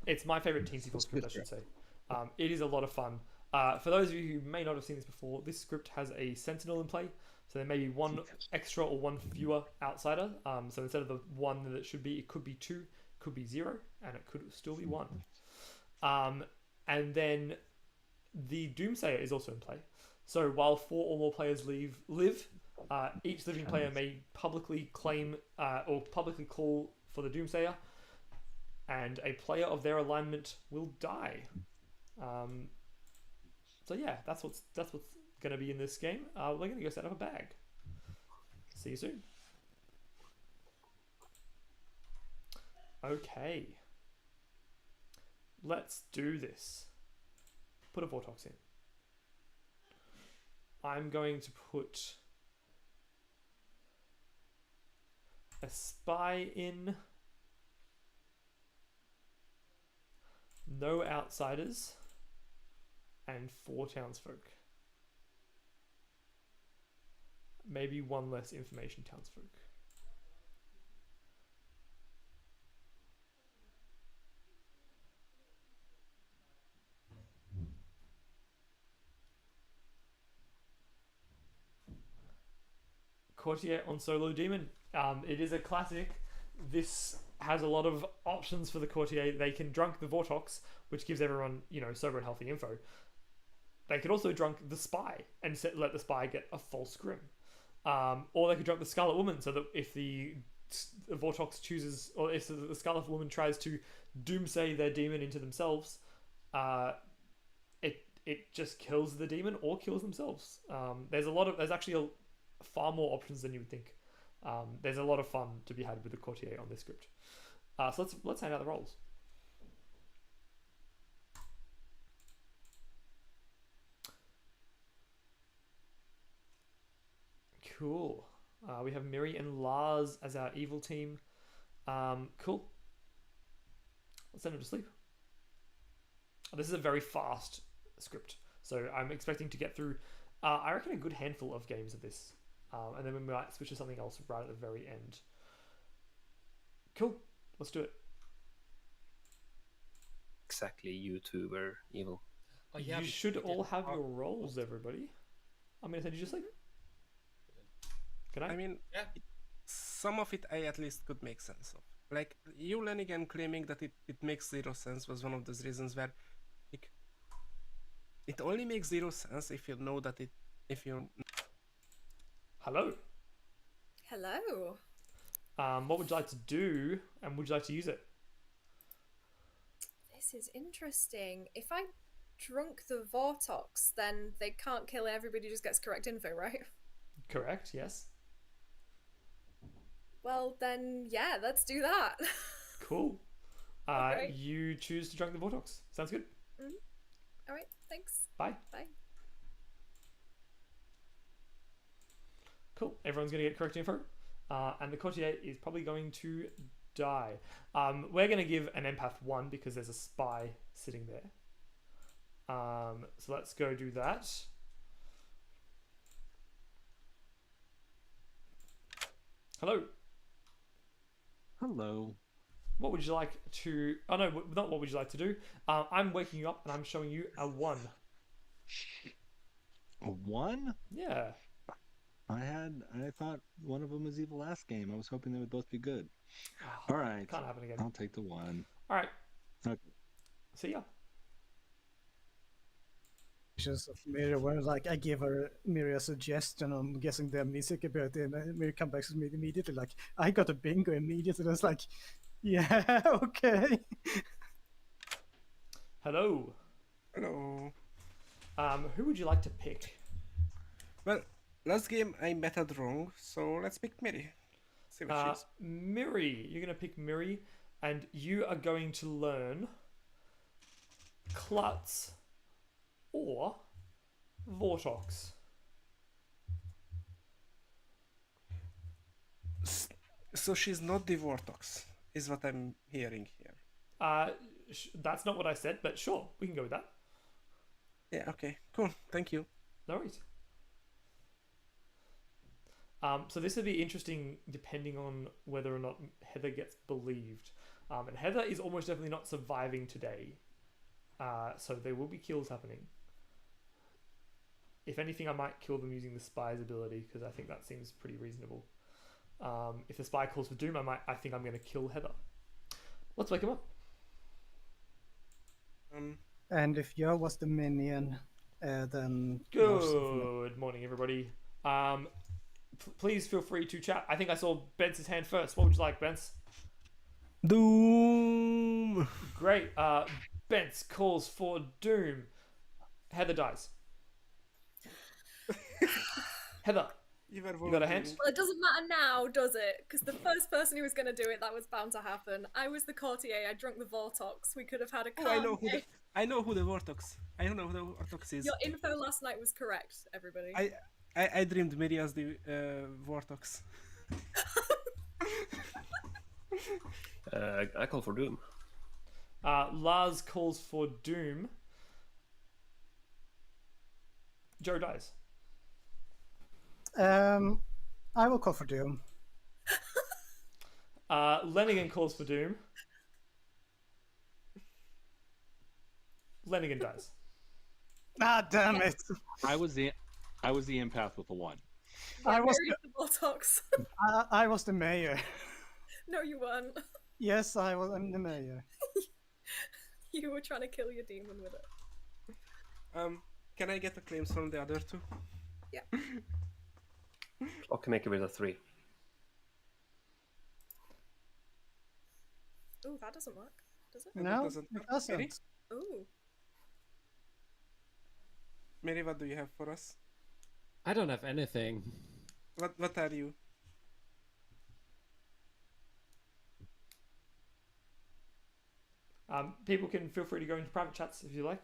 It's my favorite Teensy script, I should say. It is a lot of fun. For those of you who may not have seen this before, this script has a sentinel in play, so there may be one extra or one fewer outsider. So instead of the 1 that it should be, it could be 2, could be 0, and it could still be 1. And then the Doomsayer is also in play. So while 4 or more players live, each living player may publicly claim or publicly call for the Doomsayer, and a player of their alignment will die. So yeah, that's what's going to be in this game. We're going to go set up a bag. See you soon. Okay. Let's do this. Put a Vortox in. I'm going to put a spy in. No outsiders. And 4 townsfolk. Maybe 1 less information townsfolk. Courtier on Solo Demon. It is a classic. This has a lot of options for the Courtier. They can drunk the Vortox, which gives everyone, sober and healthy info. They could also drunk the Spy and let the Spy get a false Grim. Or they could drunk the Scarlet Woman, so that if the Vortox chooses, or if the Scarlet Woman tries to doomsay their demon into themselves, it just kills the demon or kills themselves. There's actually far more options than you would think. There's a lot of fun to be had with the Courtier on this script. So let's hand out the rolls. Cool. We have Miri and Lars as our evil team. Cool. Let's send him to sleep. This is a very fast script, so I'm expecting to get through, I reckon, a good handful of games of this. And then we might switch to something else right at the very end. Cool. Let's do it. Exactly, you two were evil. Oh, yeah, You we should did all it. have your roles, everybody. I'm going to send you to sleep. Good night. I mean, some of it I at least could make sense of. Like, you Lenigan claiming that it makes zero sense was one of those reasons where, like, it only makes zero sense if you know that if you... Hello. Hello. What would you like to do, and would you like to use it? This is interesting. If I drunk the Vortox, then they can't kill everybody, just gets correct info, right? Correct, yes. Well, then, yeah, let's do that. Cool. Okay. You choose to drink the Vortox. Sounds good. All right, thanks. Bye. Bye. Cool. Everyone's going to get correct info. And the courtier is probably going to die. We're going to give an empath 1 because there's a spy sitting there. So let's go do that. Hello. Hello. What would you like to... Oh, no, not what would you like to do. I'm waking you up and I'm showing you a 1. A 1? Yeah. I thought one of them was evil last game. I was hoping they would both be good. All right. Can't happen again. I'll take the 1. All right. Okay. Of See ya. Miri, where like I give her Miri a suggestion on guessing the music ability, and Miri comes back to me immediately like, I got a bingo immediately. And it's like, yeah, okay. Hello. Hello. Who would you like to pick? Well, last game I metted wrong, so let's pick Miri. See what she's... Miri. You're going to pick Miri, and you are going to learn Klutz or Vortox. So she's not the Vortox, is what I'm hearing here. That's not what I said, but sure, we can go with that. Yeah, okay, cool, thank you. No worries. So this would be interesting depending on whether or not Heather gets believed. And Heather is almost definitely not surviving today. So there will be kills happening. If anything, I might kill them using the spy's ability because I think that seems pretty reasonable. If the spy calls for doom, I think I'm going to kill Heather. Let's wake him up. And if Joe was the minion, then Good morning, everybody. Please feel free to chat. I think I saw Bence's hand first. What would you like, Bence? Doom! Great. Bence calls for doom. Heather dies. Heather, you got a hand? Well, it doesn't matter now, does it? Because the first person who was going to do it, that was bound to happen. I was the courtier. I drunk the Vortox. We could have had a Oh, card. I know who the Vortox. I don't know who the Vortox is. Your info last night was correct, everybody. I dreamed Miri as the Vortox. I call for doom. Lars calls for doom. Joe dies. I will call for doom. Lenigan calls for doom. Lenigan dies. Ah, damn it! I was the empath with the 1. I was Mary the Vortox. I was the mayor. No, you weren't. Yes, I'm the mayor. You were trying to kill your demon with it. Can I get the claims from the other two? Yeah. Clockmaker with a 3. Ooh, that doesn't work, does it? No, doesn't it work. doesn't. Miri? Ooh. Miri, what do you have for us? I don't have anything. What are you? People can feel free to go into private chats if you like.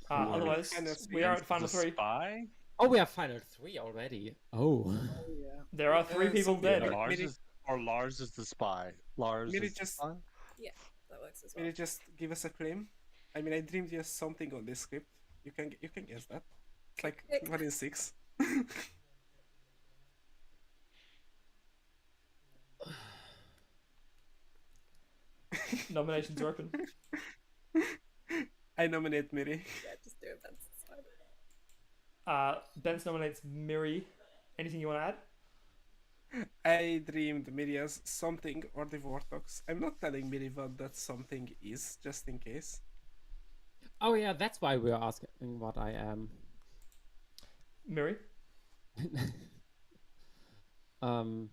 What? Otherwise, Kind of we are at final The 3. spy? Oh, we are final 3 already. Oh. Oh yeah. There are 3 people so dead. Miri- Lars is the spy. Lars Miri is the just- spy. Yeah, that works as well. Will you just give us a claim? I mean, I dreamed you something on this script. You can guess that. It's like Click. 1 in 6. Nominations are open. I nominate Miri. Yeah, just do it, Ben. It's fine. Bence nominates Miri. Anything you want to add? I dreamed Miri as something or the Vortox. I'm not telling Miri what that something is, just in case. Oh yeah, that's why we're asking what I am. Miri? I'm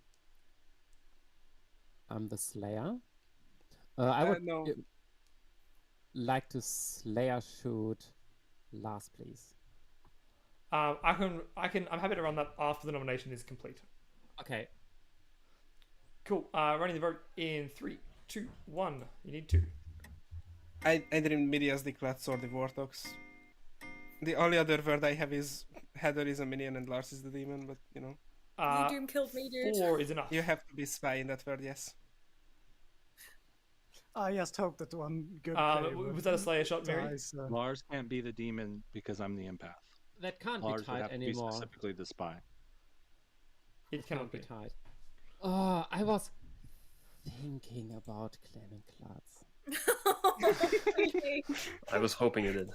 the Slayer. I would No. like to Slayer shoot Lars, please. I'm happy to run that after the nomination is complete. Okay. Cool. Running the vote in 3, 2, 1. You need 2. I dreamed Miri as the Klutz or the Vortox. The only other word I have is Heather is a minion and Lars is the demon, but you know. You Doom killed me, dude. 4 is enough. You have to be spy in that word, yes. I just hope that one good player Was that a Slayer shot, Miri? dies, Lars can't be the demon because I'm the empath. That can't Lars be would tied have to be anymore. specifically the spy. It cannot be. tied. Oh, I was thinking about claiming Klutz. Really? I was hoping you did.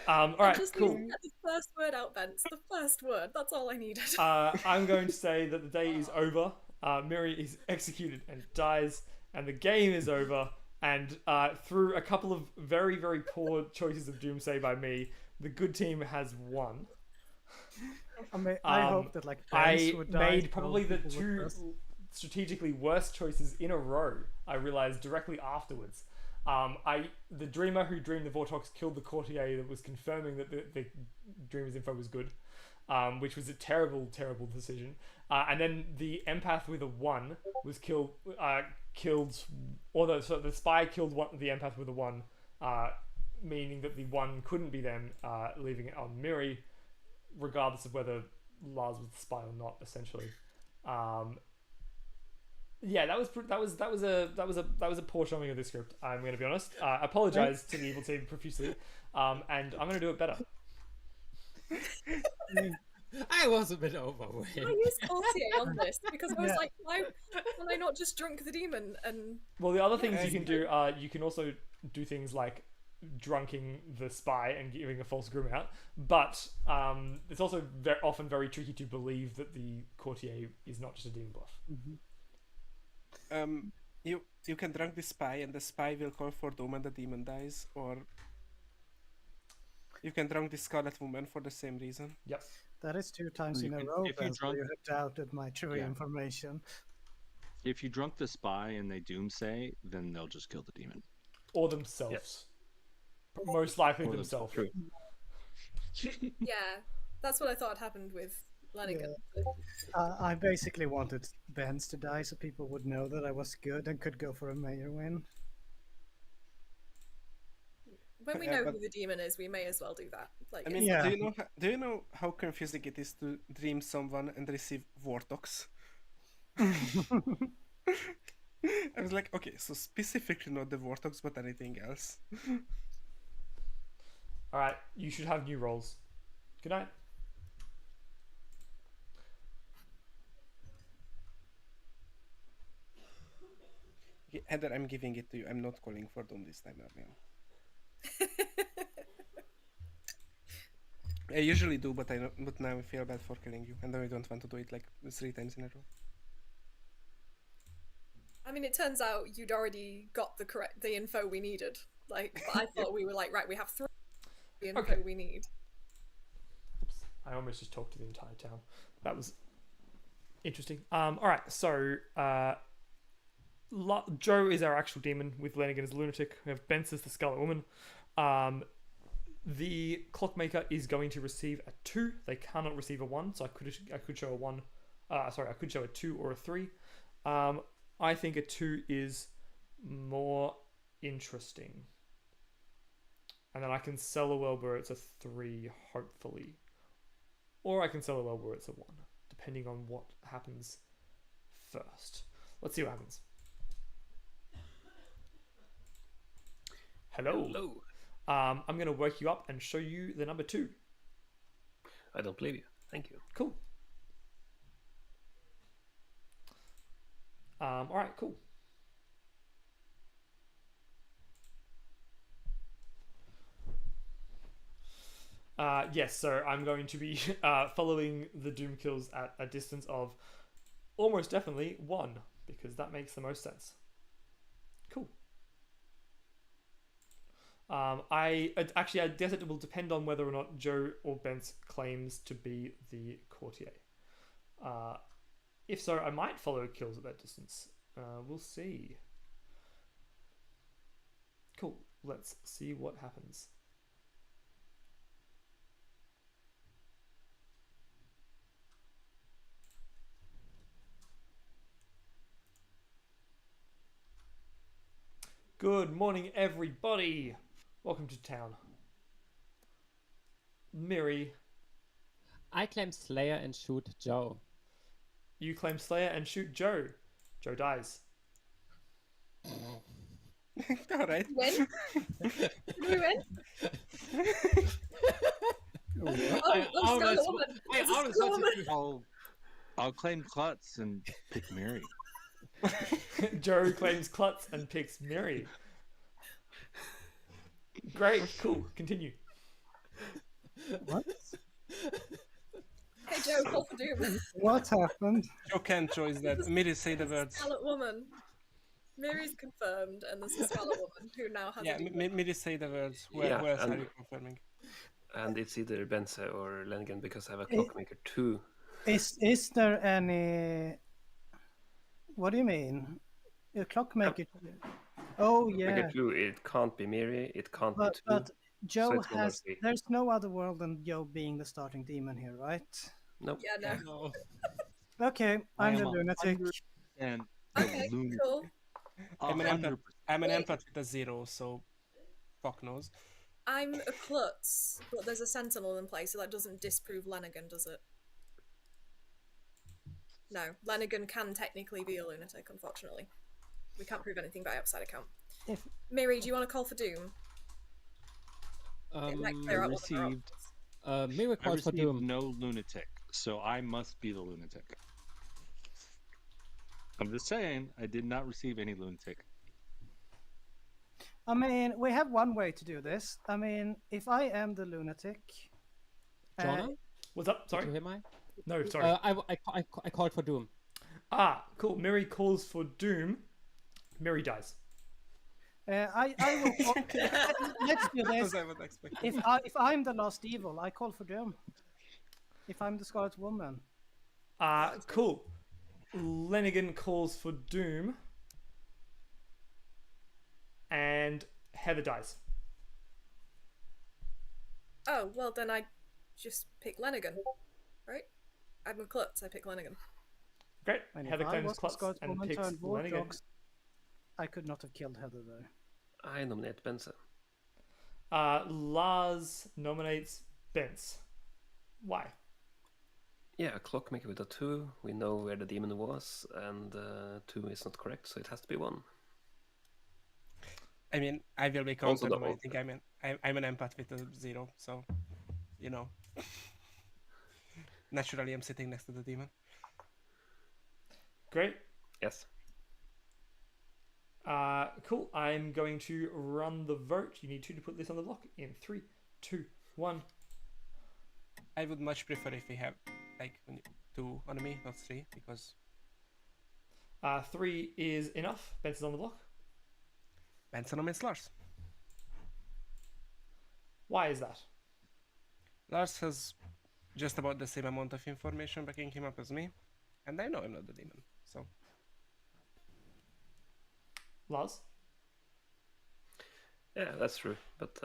All right, Just cool. need to get the first word out, Ben. It's the first word. That's all I needed. I'm going to say that the day is over. Miri is executed and dies, and the game is over. And through a couple of very, very poor choices of Doomsday by me, the good team has won. I hope that like Bence I would die, made so probably the people would 2 trust. strategically worst choices in a row. I realized directly afterwards. The dreamer who dreamed the Vortox killed the courtier that was confirming that the dreamer's info was good, which was a terrible, terrible decision. And then the empath with a 1 was killed. So the spy killed the empath with a 1, meaning that the 1 couldn't be them, leaving it on Miri, regardless of whether Lars was the spy or not. Essentially, yeah, that was a poor showing of this script. I'm going to be honest. Apologize to the evil team profusely, and I'm going to do it better. I was a bit overwhelmed. I used Courtier on this because I was like, why can I not just drunk the demon and... Well, the other things you can do are you can also do things like drunking the spy and giving a false groom out, but it's also often very tricky to believe that the courtier is not just a demon bluff. You can drunk the spy and the spy will call for doom and the demon dies, or you can drunk the Scarlet Woman for the same reason. Yep. That is 2 times You in a can- row, if you Bence, where drunk- you have doubted my trivia Yeah. information. If you drunk the spy and they doomsay, then they'll just kill the demon. Or themselves. Most likely Or themselves. True. Yeah, that's what I thought happened with Lenigan. I basically wanted Bence to die so people would know that I was good and could go for a major win. When we know who the demon is, we may as well do that. Like, I mean, Yeah. do you know how confusing it is to dream someone and receive Vortox? I was like, okay, so specifically not the Vortox, but anything else. All right, you should have new roles. Good night. Okay, Heather, I'm giving it to you. I'm not calling for doom this time, man. I usually do, but but now I feel bad for killing you, and I don't want to do it like 3 times in a row. I mean, it turns out you'd already got the info we needed. Like, but I thought we were like, right, we have 3 the info Okay. we need. Oops, I almost just talked to the entire town. That was interesting. All right, so Joe is our actual demon with Lenigan as lunatic. We have Bence as the Scarlet Woman. The Clockmaker is going to receive a 2. They cannot receive a 1, so I could show a 1. I could show a 2 or a 3. I think a 2 is more interesting. And then I can sell a world where it's a 3, hopefully. or I can sell a level where it's a 1, depending on what happens first. Let's see what happens. Hello. Hello. I'm going to work you up and show you the number 2. I don't believe you. Thank you. Cool. All right, cool. Yes, so I'm going to be following the Doom kills at a distance of almost definitely 1, because that makes the most sense. Cool. I guess it will depend on whether or not Joe or Bence claims to be the courtier. If so, I might follow kills at that distance. We'll see. Cool. Let's see what happens. Good morning, everybody. Welcome to town. Miri, I claim Slayer and shoot Joe. you claim Slayer and shoot Joe. Joe dies. All right. Win? Did we win? Oh, Scarlet Woman. It's a Scarlet Woman. I'll claim Klutz and pick Mary. Joe claims Klutz and picks Miri. Great, cool. Continue. What? Hey Joe, call for doom. What happened? You can't choose that. Miri, say the words. Scarlet Woman. Miri's confirmed, and there's a Scarlet Woman who now has Yeah, a demon. Miri, say the words. Where else are you confirming? And it's either Bence or Lenigan because I have a Clockmaker 2. Is there any? What do you mean? A clockmaker? Oh yeah. Clockmaker 2, it can't be Miri, it can't be 2. But Joe it's one of has. the- There's no other world than Joe being the starting demon here, right? Nope. Yeah, no. No. Okay, I I'm am the lunatic. And Okay, cool. I'm an 100%. empath with a 0, so fuck knows. I'm a klutz, but there's a sentinel in place, so that doesn't disprove Lenigan, does it? No, Lenigan can technically be a lunatic, unfortunately. We can't prove anything by outside account. If Miri, do you want to call for doom? It might clear I out one of our received- options. Miracle I for received Doom. no lunatic, so I must be the lunatic. I'm just saying, I did not receive any lunatic. I mean, we have one way to do this. I mean, if I am the lunatic, Jonah? What's up? Did you Sorry. hear my? No, sorry. I called for Doom. Cool. Miri calls for doom. Miri dies. I will. Let's do this. As I would expect. If I'm the last evil, I call for doom. If I'm the Scarlet Woman, Cool. Lenigan calls for doom. And Heather dies. Oh, well then I just pick Lenigan, right? I'm a klutz, I pick Lenigan. Great. and Heather if I claims was the Klutz Scarlet and Woman picks turned Lenigan. Wardogs, I could not have killed Heather though. I nominate Bence. Lars nominates Bence. Why? Yeah, a Clockmaker with a 2. We know where the demon was, and 2 is not correct, so it has to be 1. I mean, I will be Also counted. double. I think I'm an empath with a 0, so you know. Naturally, I'm sitting next to the demon. Great. Yes. Cool. I'm going to run the vote. You need 2 to put this on the block. In 3, 2, 1. I would much prefer if we have like 2 on me, not 3, because 3 is enough. Bence is on the block. Benson nominates Lars. Why is that? Lars has just about the same amount of information backing him up as me, and I know I'm not the demon, so Lars? Yeah, that's true, but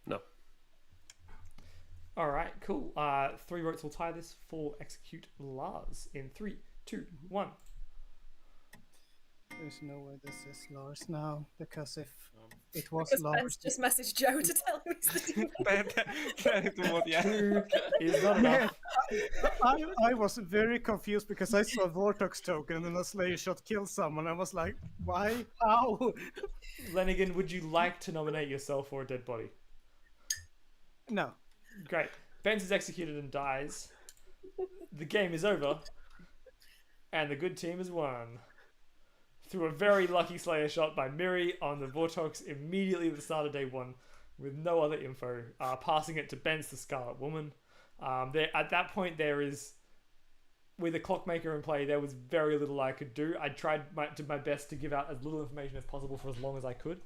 no. Alright, cool. 3 votes will tie this for execute Lars. In 3, 2, 1. There's no way this is Lars now, because if it was Because Lars, Ben's just messaged Joe to tell him he's the demon. Yeah. Two is not enough. I was very confused because I saw Vortex token and then a Slayer shot kill someone. I was like, why? How? Lenigan, would you like to nominate yourself for a dead body? No. Great. Benz is executed and dies. The game is over. And the good team has won. Through a very lucky Slayer shot by Miri on the Vortex immediately at the start of day one with no other info, passing it to Benz, the Scarlet Woman. At that point, with a Clockmaker in play, there was very little I could do. I tried my best to give out as little information as possible for as long as I could.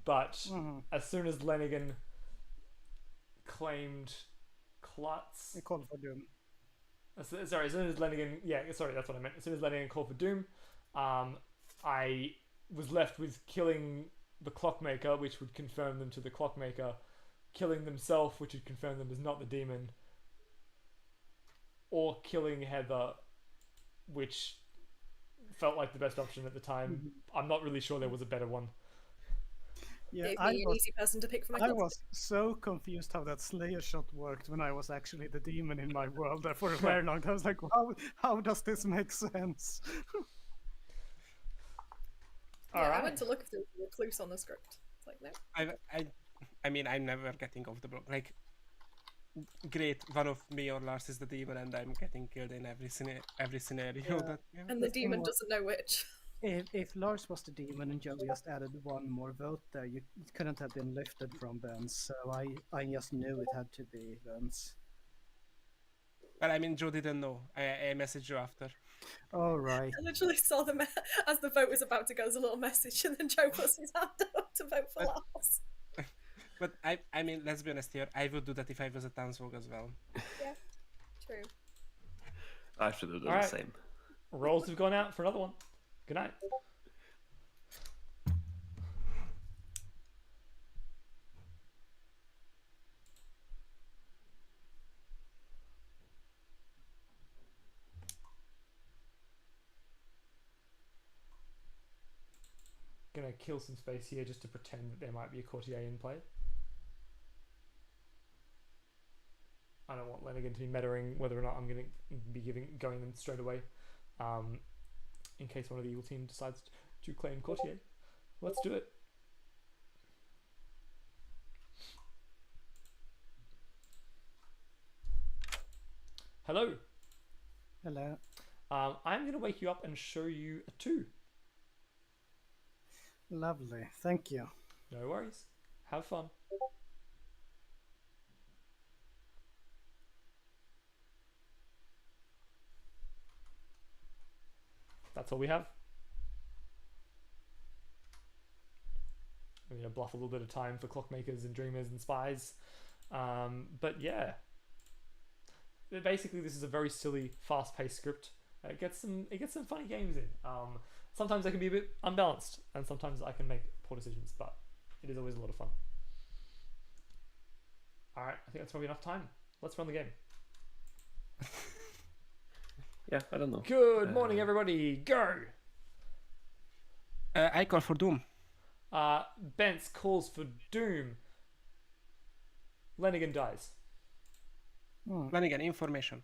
But as soon as Lenigan claimed Klutz... I called for Doom. Sorry, as soon as Lenigan... Yeah, sorry, that's what I meant. As soon as Lenigan called for Doom, I was left with killing the Clockmaker, which would confirm them to the Clockmaker, killing themselves, which would confirm them as not the demon, or killing Heather, which felt like the best option at the time. I'm not really sure there was a better one. Yeah, Gave me an easy person to pick for my I club. was so confused how that Slayer shot worked when I was actually the demon in my world there for a very long time. I was like, how does this make sense? Yeah, Alright. I went to look if there was a clues on the script. It's like, no. I mean, I'm never getting off the block. Like, great, one of me or Lars is the demon, and I'm getting killed in every scenario. Yeah. That, yeah. And the The thing demon was- doesn't know which. If Lars was the demon and Joe just added one more vote there, it couldn't have been lifted from Ben's. So I just knew it had to be Ben's. But I mean, Joe didn't know. I messaged you after. All right. I literally saw them as the vote was about to go as a little message, and then Joe puts his hand up to vote for Lars. But I mean, let's be honest here. I would do that if I was a townsfolk as well. Yeah, true. I should have done Alright. the same. Rolls have gone out for another one. Good night. Gonna kill some space here just to pretend that there might be a courtier in play. I don't want Lenigan to be metaing whether or not I'm gonna be going them straight away. In case one of the evil team decides to claim courtier. Let's do it. Hello. Hello. I'm going to wake you up and show you a 2. Lovely. Thank you. No worries. Have fun. That's all we have. I'm going to bluff a little bit of time for clockmakers and dreamers and spies. But yeah. Basically, this is a very silly, fast-paced script. It gets some funny games in. Sometimes they can be a bit unbalanced, and sometimes I can make poor decisions, but it is always a lot of fun. Alright, I think that's probably enough time. Let's run the game. Yeah, I don't know. Good morning, everybody. Go! I call for Doom. Bence calls for Doom. Lenigan dies. Then again, information.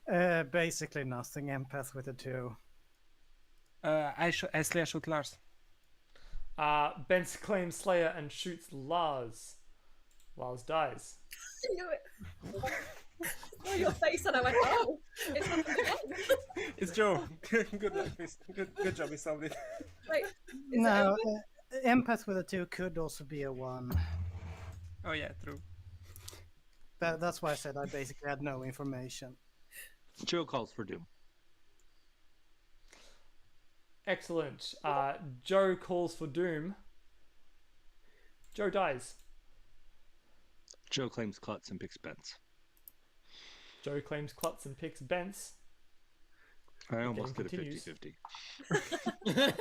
Basically nothing. Empath with a 2. I Slayer shoot Lars. Bence claims Slayer and shoots Lars. Lars dies. I knew it. Saw your face and I went, oh, it's happened again. It's Joe. Good luck, miss. Good job, we solved it. Wait, is it No, over? empath with a 2 could also be a 1. Oh yeah, true. That's why I said I basically had no information. Joe calls for Doom. Excellent. Joe calls for Doom. Joe dies. Joe claims Klutz and picks Bence. Joe claims Klutz and picks Bence. I almost did a continues. 50-50.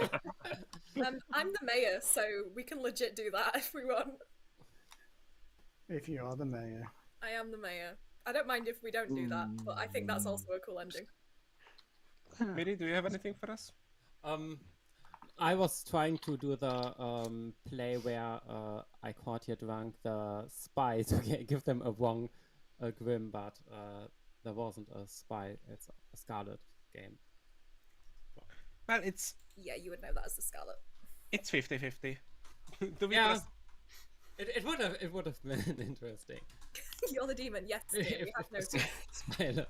I'm the mayor, so we can legit do that if we want. If you are the mayor. I am the mayor. I don't mind if we don't do that, but I think that's also a cool ending. Miri, do you have anything for us? I was trying to do the play where I caught here drunk the spy to give them a wrong grim, but there wasn't a spy. It's a Scarlet game. Well, it's Yeah, you would know that as the Scarlet. 50-50. Do we Yeah, trust? it would have been interesting. You're the demon. Yes, dear, we have noticed. Spy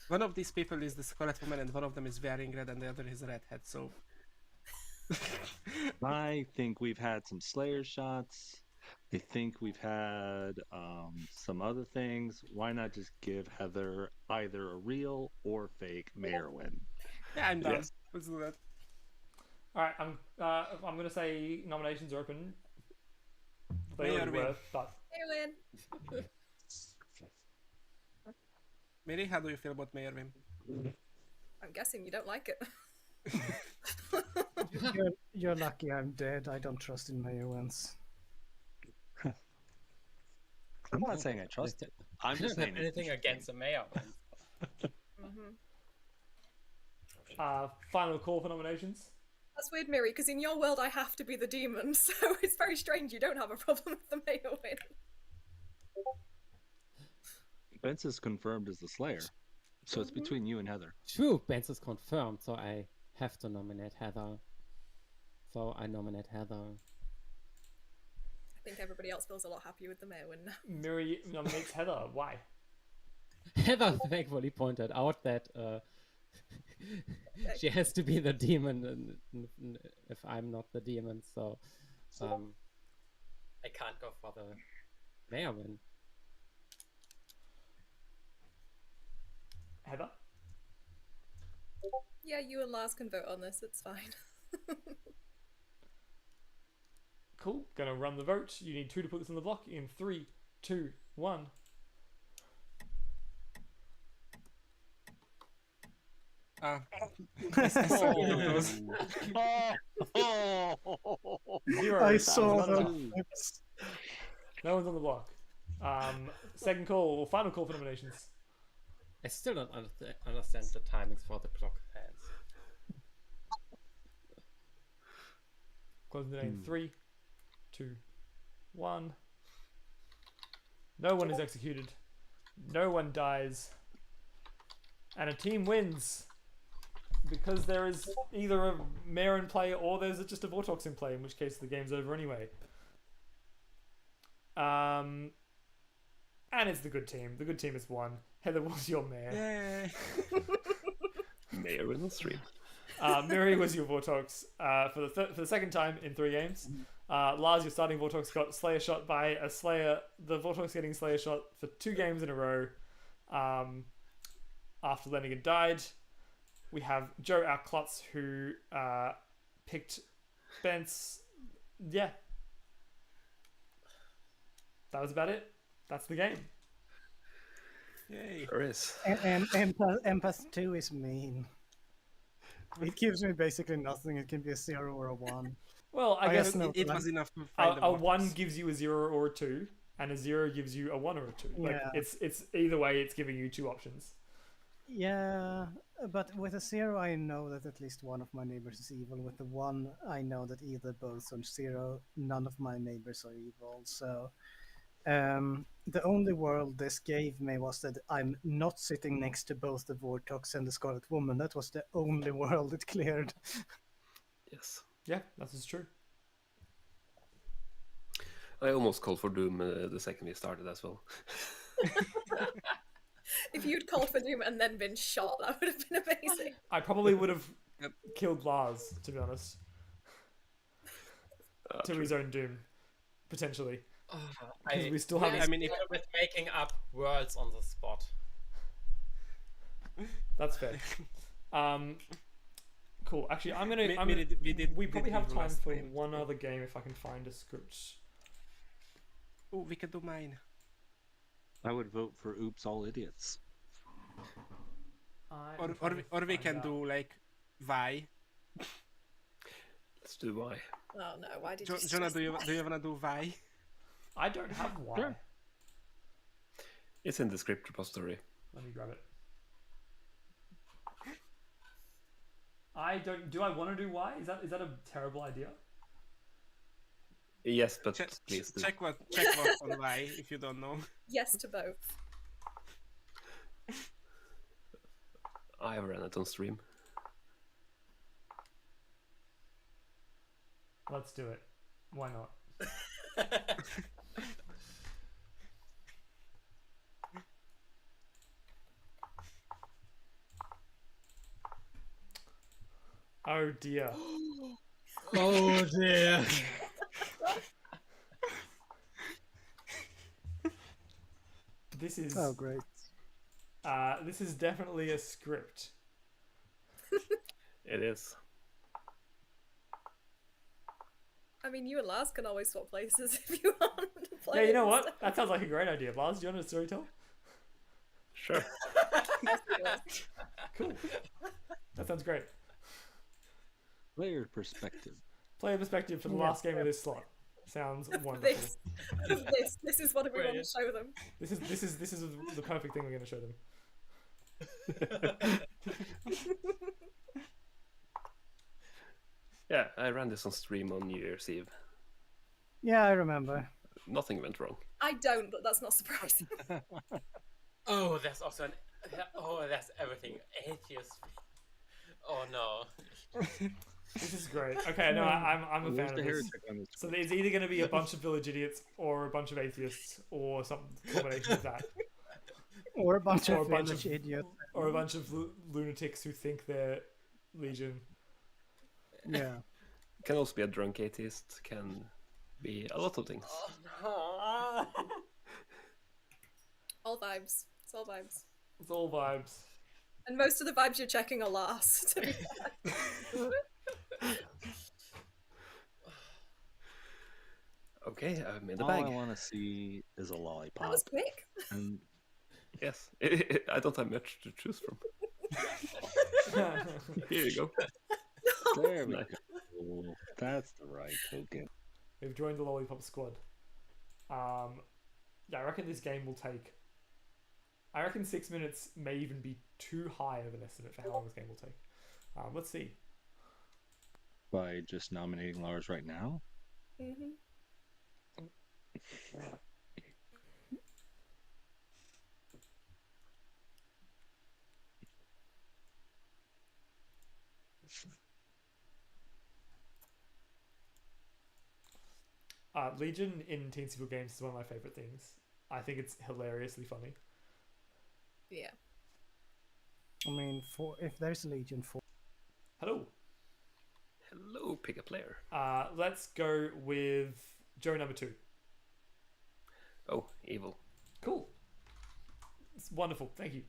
One of these people is the Scarlet Woman, and one of them is wearing red, and the other is a redhead. So I think we've had some Slayer shots. I think we've had some other things. Why not just give Heather either a real or fake mayor win? yeah, I'm down. Yes. Let's do that. All right, I'm gonna say nominations are open. They Mayor already win. were, but Mayor win. Mary, how do you feel about Mayor Wim? I'm guessing you don't like it. You're lucky I'm dead. I don't trust in mayor wins. I'm not saying I trust it. I'm I just don't saying have anything it's against the mayor. final call for nominations. That's weird, Miri, because in your world I have to be the demon, so it's very strange you don't have a problem with the mayor win. Vince is confirmed as the Slayer, so it's between you and Heather. True, Benz is confirmed, so I have to nominate Heather. So I nominate Heather. I think everybody else feels a lot happier with the mayor win now. Miri nominates Heather. Why? Heather thankfully pointed out that she has to be the demon if I'm not the demon, so I can't go for the mayor win. Heather? Yeah, you and Lars can vote on this, it's fine. Cool. Gonna run the vote. You need 2 to put this on the block in 3, 2, 1. Zero. I saw None. them. No one's on the block. Second call or final call for nominations. I still don't understand the timings for the clock hands. Closing the name. 3, 2, 1. No one is executed. No one dies. And a team wins. Because there is either a mayor in play or there's just a Vortox in play, in which case the game's over anyway. And it's the good team. The good team has won. Heather was your mayor. Yay! Mayor in the stream. Miri was your Vortox for the second time in 3 games. Lars, your starting Vortox, got Slayer shot by a Slayer. The Vortox getting Slayer shot for 2 games in a row after Lenigan died. We have Joe, our klutz, who picked Bence. Yeah. That was about it. That's the game. Yay! There is. And Empath 2 is mean. It gives me basically nothing. It can be a 0 or a 1. Well, I guess no, It was enough to find a 1 gives you a 0 or a 2, and a 0 gives you a 1 or a 2. Like Yeah. it's either way, it's giving you 2 options. Yeah, but with a 0, I know that at least one of my neighbors is evil. With the 1, I know that either both or 0, none of my neighbors are evil. So the only world this gave me was that I'm not sitting next to both the Vortox and the Scarlet Woman. That was the only world it cleared. Yes. Yeah, that is true. I almost called for Doom the second we started as well. If you'd called for Doom and then been shot, that would have been amazing. I probably would have Yep. killed Lars, to be honest, to his own doom, potentially. Because we still haven't. I mean, if with making up worlds on the spot. That's fair. Cool. Actually, I'm gonna. We probably have evil time last for time. one other game if I can find a script. Oh, we could do mine. I would vote for Oops All Idiots. Or we can do like why. Let's do why. Oh no, why did you Jonah, suggest do you that? wanna do why? I don't have one. Sure. It's in the script repository. Let me grab it. I don't. Do I want to do Y? Is that a terrible idea? Yes, but please do. Check what on why if you don't know. Yes to both. I have ran it on stream. Let's do it. Why not? Oh dear. Oh dear. This is Oh, great. this is definitely a script. It is. I mean, you and Lars can always swap places if you want to play. Yeah, you know it what? instead. That sounds like a great idea. Lars, do you want to storytell? Sure. Cool. That sounds great. Player perspective. Player perspective for the last game of this slot. Sounds wonderful. This is what we want to show them. This is the perfect thing we're going to show them. Yeah, I ran this on stream on New Year's Eve. Yeah, I remember. Nothing went wrong. I don't, but that's not surprising. Oh, that's also that's everything. Atheist. Oh no. This is great. Okay, no, I'm a Where's fan the of this. heretic on this? So there's either going to be a bunch of village idiots or a bunch of atheists or some combination of that. Or a bunch Or of a bunch village of- idiots. Or a bunch of lunatics who think they're Legion. Yeah. Can also be a drunk atheist. Can be a lot of things. Oh no. All vibes. It's all vibes. It's all vibes. And most of the vibes you're checking are last. To be fair. Okay, I'm in the All bag. I want to see is a That lollipop. was quick. And Yes, I don't have much to choose from. Here you go. there we Nice. go. That's the right token. We've joined the Lollipop Squad. Yeah, I reckon this game will take... I reckon 6 minutes may even be too high of an estimate for how long this game will take. Let's see. By just nominating Lars right now. Mm-hmm. Legion in Teen Sequel games is one of my favourite things. I think it's hilariously funny. Yeah. I mean, if there's a Legion 4. Hello. Hello, pick a player. Let's go with Joe number 2. Oh, evil. Cool. It's wonderful. Thank you.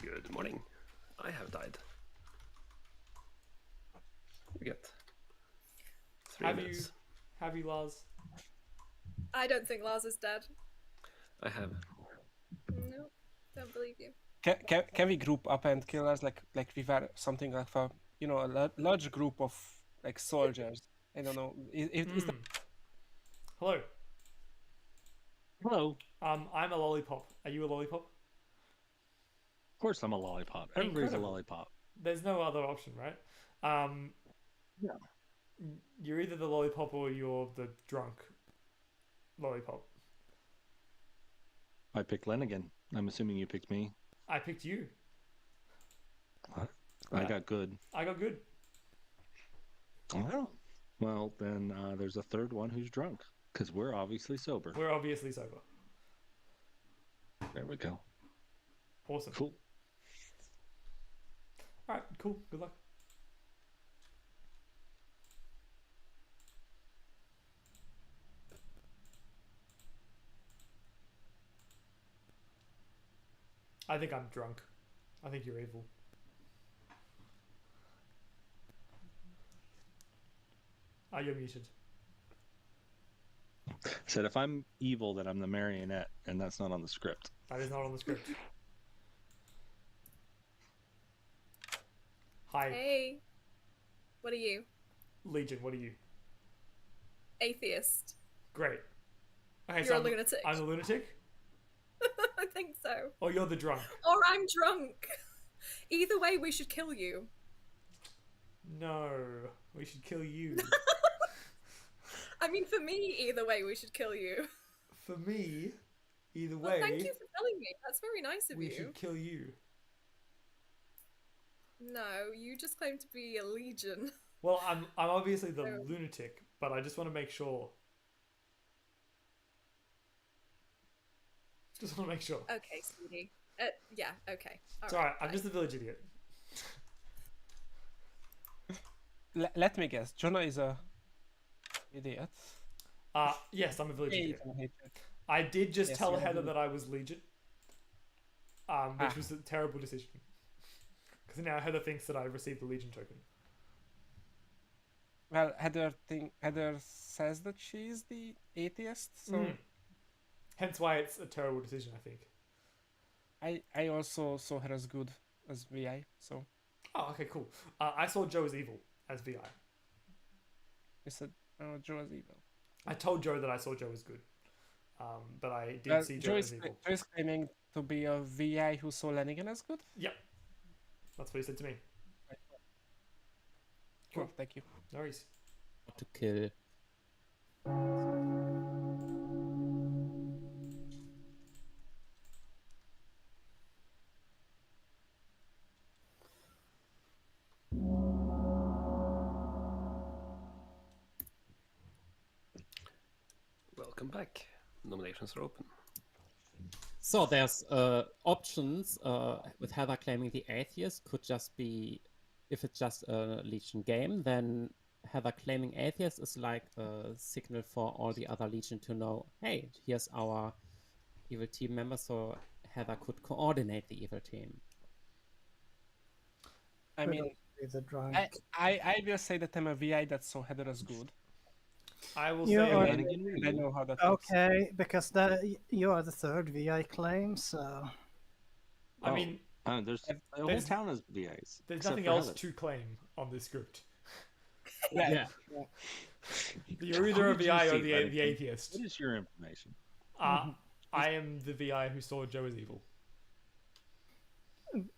Good morning. I have died. You get 3 minutes. Have you, Lars? I don't think Lars is dead. I have. No, don't believe you. Can we group up and kill us like we were something like a large group of like soldiers? I don't know. Is that... Hello. Hello. I'm a lollipop. Are you a lollipop? Of course I'm a lollipop. Everybody's a Incredible. lollipop. There's no other option, right? Yeah. You're either the lollipop or you're the drunk lollipop. I picked Len again. I'm assuming you picked me. I picked you. What? I got good. I got good. Oh. Well, then there's a third one who's drunk. Because we're obviously sober. We're obviously sober. There we go. Awesome. Cool. Alright, cool. Good luck. I think I'm drunk. I think you're evil. You're muted. Said if I'm evil, then I'm the marionette, and that's not on the script. That is not on the script. Hi, Hey, what are you? Legion. What are you? Atheist. Great. Okay, You're a I'm, lunatic. I'm the lunatic. I think so. Or you're the drunk. Or I'm drunk. Either way, we should kill you. No, we should kill you. I mean, for me, either way, we should kill you. For me, either Well, way, thank you for telling me. That's very nice of we you. should kill you. No, you just claim to be a legion. Well, I'm obviously the No. lunatic, but I just want to make sure. Just want to make sure. Okay, sweetie. Yeah, okay. It's alright, I'm fine. just a village idiot. Let me guess. Jonah is a idiot. Yes, I'm a village Hey, idiot. Jonah hates it. I did just Yes, tell you're a Heather village. that I was Legion, which was a terrible decision. Because now Heather thinks that I received the Legion token. Well, Heather says that she's the atheist, so Hence why it's a terrible decision, I think. I also saw her as good as VI, so Oh, okay, cool. I saw Joe as evil, as VI. you said, oh, Joe is evil. I told Joe that I saw Joe as good. But I did see Joe as evil. Joe is claiming to be a VI who saw Lanigan as good? Yep. That's what he said to me. Cool, thank you. No worries. To kill. Welcome back. Nominations are open. So there's options with Heather claiming the atheist could just be, if it's just a Legion game, then Heather claiming atheist is like a signal for all the other Legion to know, hey, here's our evil team member, so Heather could coordinate the evil team. I mean, Be the drunk. I will say that I'm a VI that saw Heather as good. I will You say are- again, And I know how that works. Okay, because you are the third VI claim, so I mean, There's a whole there's- town of VAs. there's except nothing for else Heather. to claim on this script. Yeah. You're either a Who did you VI or see, the Lanigan? atheist. What is your information? I am the VI who saw Joe as evil.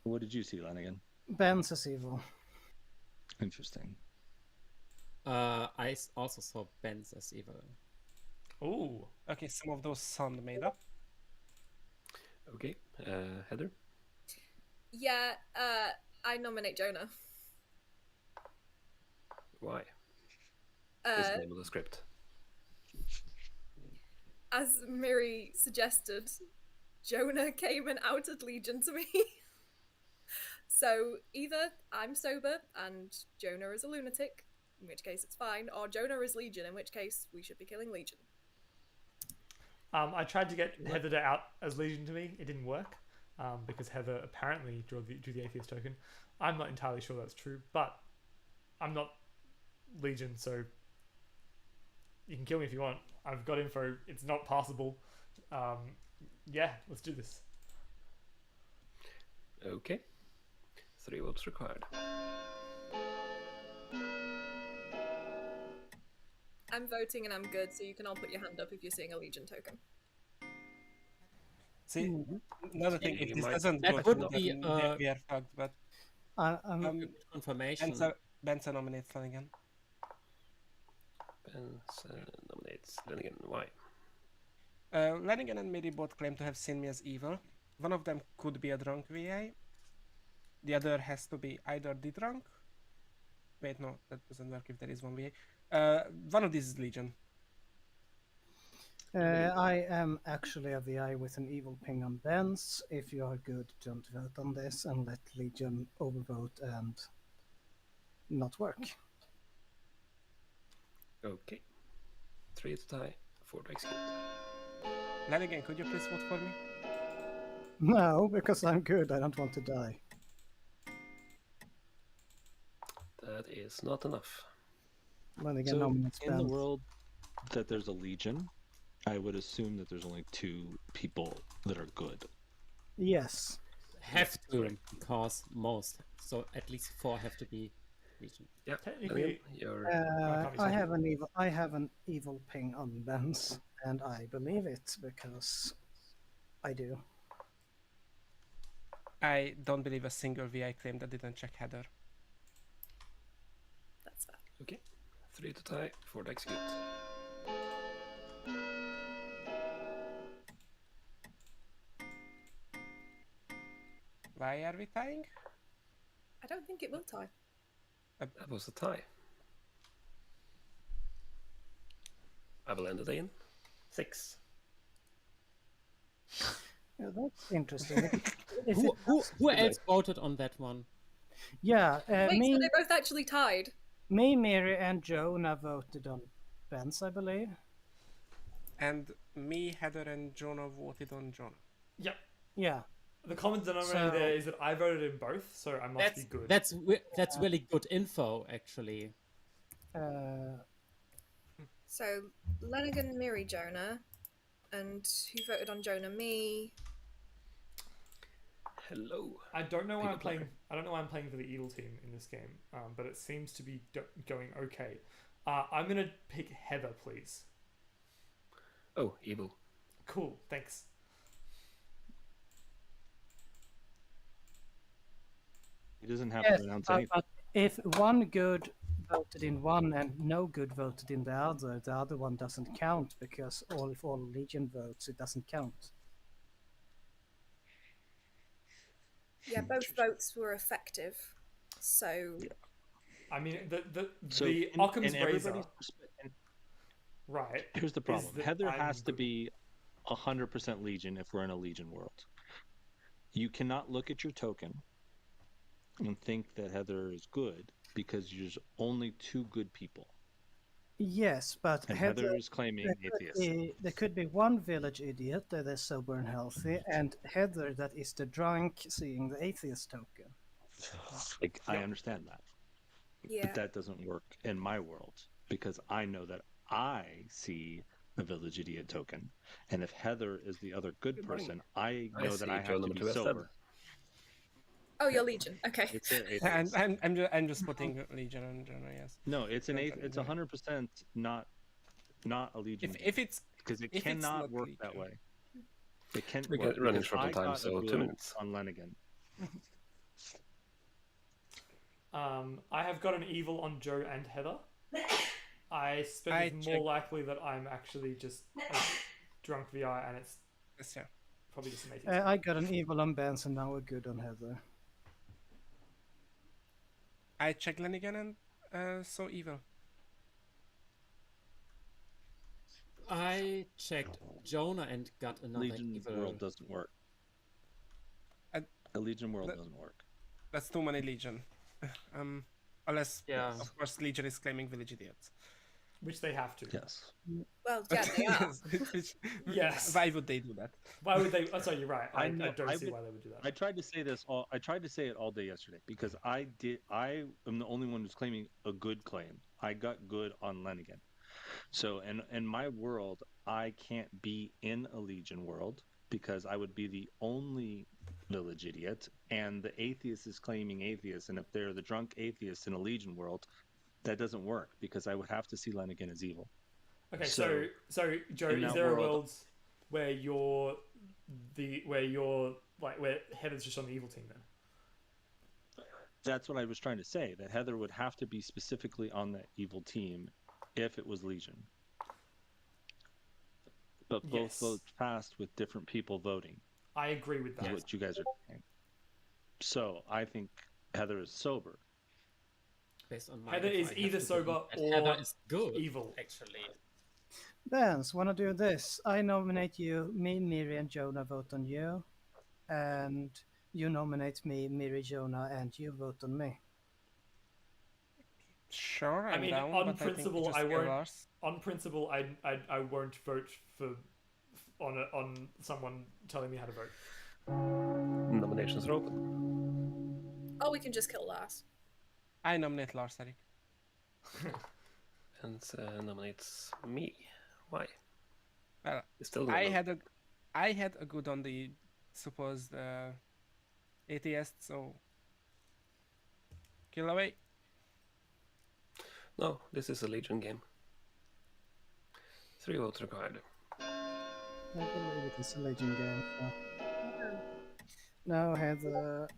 What did you see, Lanigan? Ben's is evil. Interesting. I also saw Benz as evil. Ooh. Okay, some of those sound made up. Okay, Heather. Yeah, I nominate Jonah. Why? Is the Uh, name of the script. as Miri suggested, Jonah came and outed Legion to me. So either I'm sober and Jonah is a lunatic, in which case it's fine, or Jonah is Legion, in which case we should be killing Legion. I tried to get Heather to out as Legion to me. It didn't work because Heather apparently drew the atheist token. I'm not entirely sure that's true, but I'm not Legion, so you can kill me if you want. I've got info. It's not passable. Yeah, let's do this. Okay. 3 votes required. I'm voting and I'm good, so you can all put your hand up if you're seeing a Legion token. See, another thing, if You this might- doesn't That go would through, be, then we are fucked, but I'm Confirmation. Benson nominates Lanigan. Benson nominates Lanigan. Why? Lanigan and Miri both claim to have seen me as evil. One of them could be a drunk VA. The other has to be either the drunk. Wait, no, that doesn't work if there is one VA. One of these is Legion. I am actually a VI with an evil ping on Ben's. If you are good, don't vote on this and let Legion overvote and not work. Okay. 3 to tie, 4 to execute. Lanigan, could you please vote for me? No, because I'm good. I don't want to die. That is not enough. Then again, So nominates in the Ben's. world that there's a legion, I would assume that there's only 2 people that are good. Yes. Have to, correct. because most. So at least 4 have to be Legion. Yeah. Technically, You're can't be I sorted. have an evil ping on Ben's, and I believe it because I do. I don't believe a single VI claim that didn't check header. That's fair. okay. 3 to tie, 4 to execute. Why are we tying? I don't think it will tie. That was a tie. I will end it in 6. Yeah, that's interesting. If Who, it- who else voted on that one? yeah, Wait, so they're both actually tied? me, Miri, and Jonah voted on Ben's, I believe. And me, Heather, and Jonah voted on Jonah. Yep. Yeah. The common denominator So- there is that I voted in both, so I must be good. That's really good info, actually. So Lenigan, Miri, Jonah, and who voted on Jonah? Me. Hello. I don't know why I'm People playing. player. I don't know why I'm playing for the evil team in this game, but it seems to be going okay. I'm gonna pick Heather, please. Oh, evil. Cool, thanks. He doesn't have Yes, to announce but, anything. but if one good voted in one and no good voted in the other one doesn't count because if all Legion votes, it doesn't count. Yeah, both votes were effective. So I mean, the So Occam's in razor, everybody's right? here's the problem. that Heather I'm has to good. be 100% Legion if we're in a Legion world. You cannot look at your token and think that Heather is good because there's only 2 good people. Yes, but And Heather is claiming atheist. there could be one village idiot that is sober and healthy, and Heather that is the drunk seeing the atheist token. Like, I Yep. understand that. yeah, But that doesn't work in my world because I know that I see the village idiot token. And if Heather is the other good Good morning. person, I know that see I Joe have to number be 2 instead. sober. oh, you're Legion. Okay. It's an And atheist. I'm just putting Legion on Jonah. Yes. No, it's an Don't it's do it. 100% not a Legion If it's because it if it's cannot not work that Legion. way. It can We well, get running because short on I time, got a so 2 good minutes. on Lenigan. I have got an evil on Joe and Heather. I suspect I it's more checked- likely that I'm actually just a drunk VI, and it's Yes, yeah. probably just an atheist. I got an evil on Ben's and now we're good on Heather. I checked Lenigan and saw evil. I checked Jonah and got another Legion evil. world doesn't work. And The Legion world the- doesn't work. That's too many Legion. Unless Yeah. of course Legion is claiming village idiots. Which they have to. Yes. Well, yeah, they are. Yes. Why would they do that? Why would they? Oh, sorry, you're right. I know- don't I see would- why they would do that. I tried to say it all day yesterday because I am the only one who's claiming a good claim. I got good on Lenigan. So in my world, I can't be in a Legion world because I would be the only village idiot, and the atheist is claiming atheist, and if they're the drunk atheist in a Legion world, that doesn't work because I would have to see Lenigan as evil. Okay, so Joe, in is that there a world- world where where Heather's just on the evil team then? That's what I was trying to say, that Heather would have to be specifically on the evil team if it was Legion. But both Yes. votes passed with different people voting, I agree with is that. what you guys are saying. So I think Heather is sober. Based on my Heather is info, I have either to sober believe that or Heather is good, evil. actually. Ben's, wanna do this? I nominate you, me, Miri, and Jonah vote on you. And you nominate me, Miri, Jonah, and you vote on me. Sure, I'm mean, down, on but principle, I I think won't- Lars. On principle, I won't vote on someone telling me how to vote. Nominations are open. Oh, we can just kill Lars. I nominate Lars, Eric. And nominates me. Why? It's still I normal. had a good on the supposed atheist, so kill away. No, this is a Legion game. 3 votes required. I believe it is a Legion game. So. Now, Heather,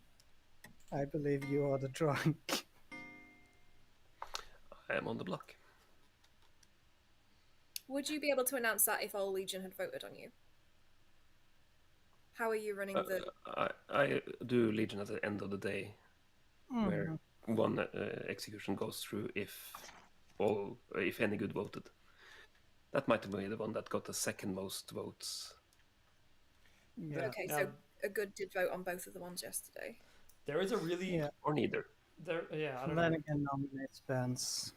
I believe you are the drunk. I am on the block. Would you be able to announce that if all Legion had voted on you? How are you running the? I do Legion at the end of the day, where Mhm. one execution goes through if any good voted. That might be the one that got the second most votes. Yeah. Okay, Now- so a good did vote on both of the ones yesterday. There is a really Yeah. Or neither. I don't know. Flanagan nominates Benz.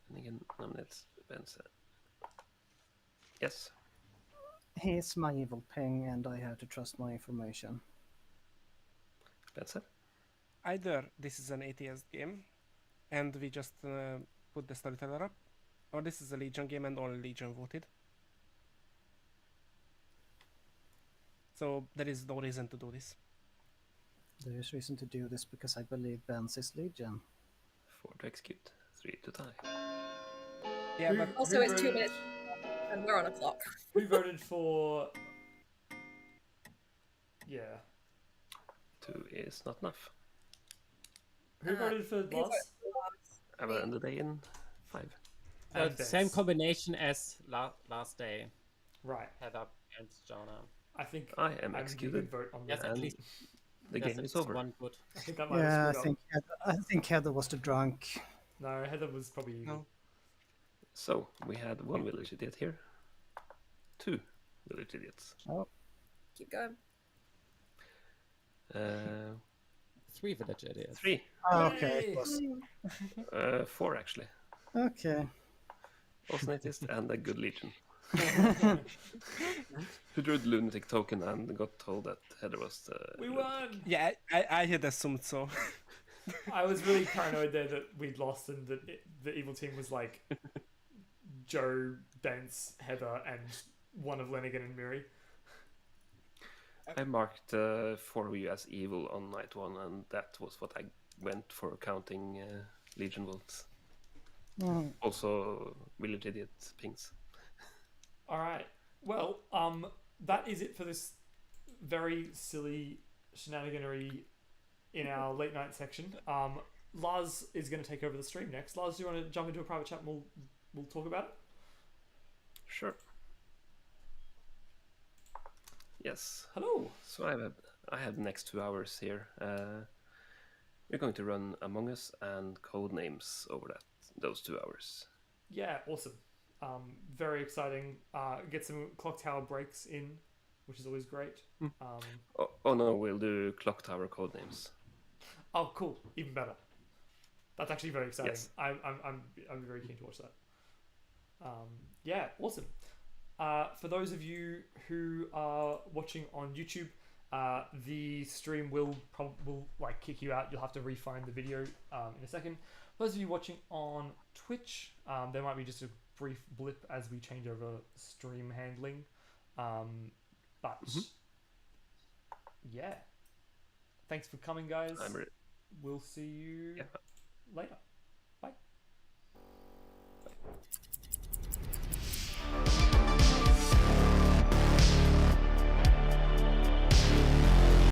And again, nominates Benson. Yes. He's my evil ping, and I have to trust my information. Benson. Either this is an atheist game, and we just put the storyteller up, or this is a Legion game and only Legion voted. So there is no reason to do this. There is reason to do this because I believe Benz is Legion. 4 to execute, 3 to tie. Yeah, but Also, it's 2 minutes, and we're on a clock. Who voted for? Yeah. 2 is not enough. Who voted for Who Lars? voted for Lars? I will end the day in 5. And Same Benz. combination as last day. Right. Heather and Jonah. I think I am you executed. can vote on Yes, that. at And least the yes, game is it's over. one good. I think I might Yeah, have screwed up. I think Heather was the drunk. No, Heather was probably evil. No. So we had 1 village idiot here. 2 village idiots. Keep going. 3 village idiots. 3. Okay, Yay! it was 4 actually. okay. Also atheist and a good Legion. Who drew the lunatic token and got told that Heather was the We lunatic. won! yeah, I had assumed so. I was really paranoid there that we'd lost and that the evil team was like Joe, Bence, Heather, and one of Lenigan and Miri. I marked 4 of you as evil on night 1, and that was what I went for counting Legion votes. Mm. Also, village idiot pings. All right. Well, that is it for this very silly shenaniganery in our late night section. Lars is going to take over the stream next. Lars, do you want to jump into a private chat and we'll talk about it? Sure. Yes. Hello. So I have the next 2 hours here. We're going to run Among Us and Codenames over those 2 hours. Yeah, awesome. Very exciting. Get some clock tower breaks in, which is always great. Oh no, we'll do Clock Tower Codenames. Oh, cool. Even better. That's actually very exciting. Yes. I'm very keen to watch that. Yeah, awesome. For those of you who are watching on YouTube, the stream will like kick you out. You'll have to re-find the video in a second. For those of you watching on Twitch, there might be just a brief blip as we change over stream handling. But yeah, thanks for coming, guys. We'll see you later. Bye.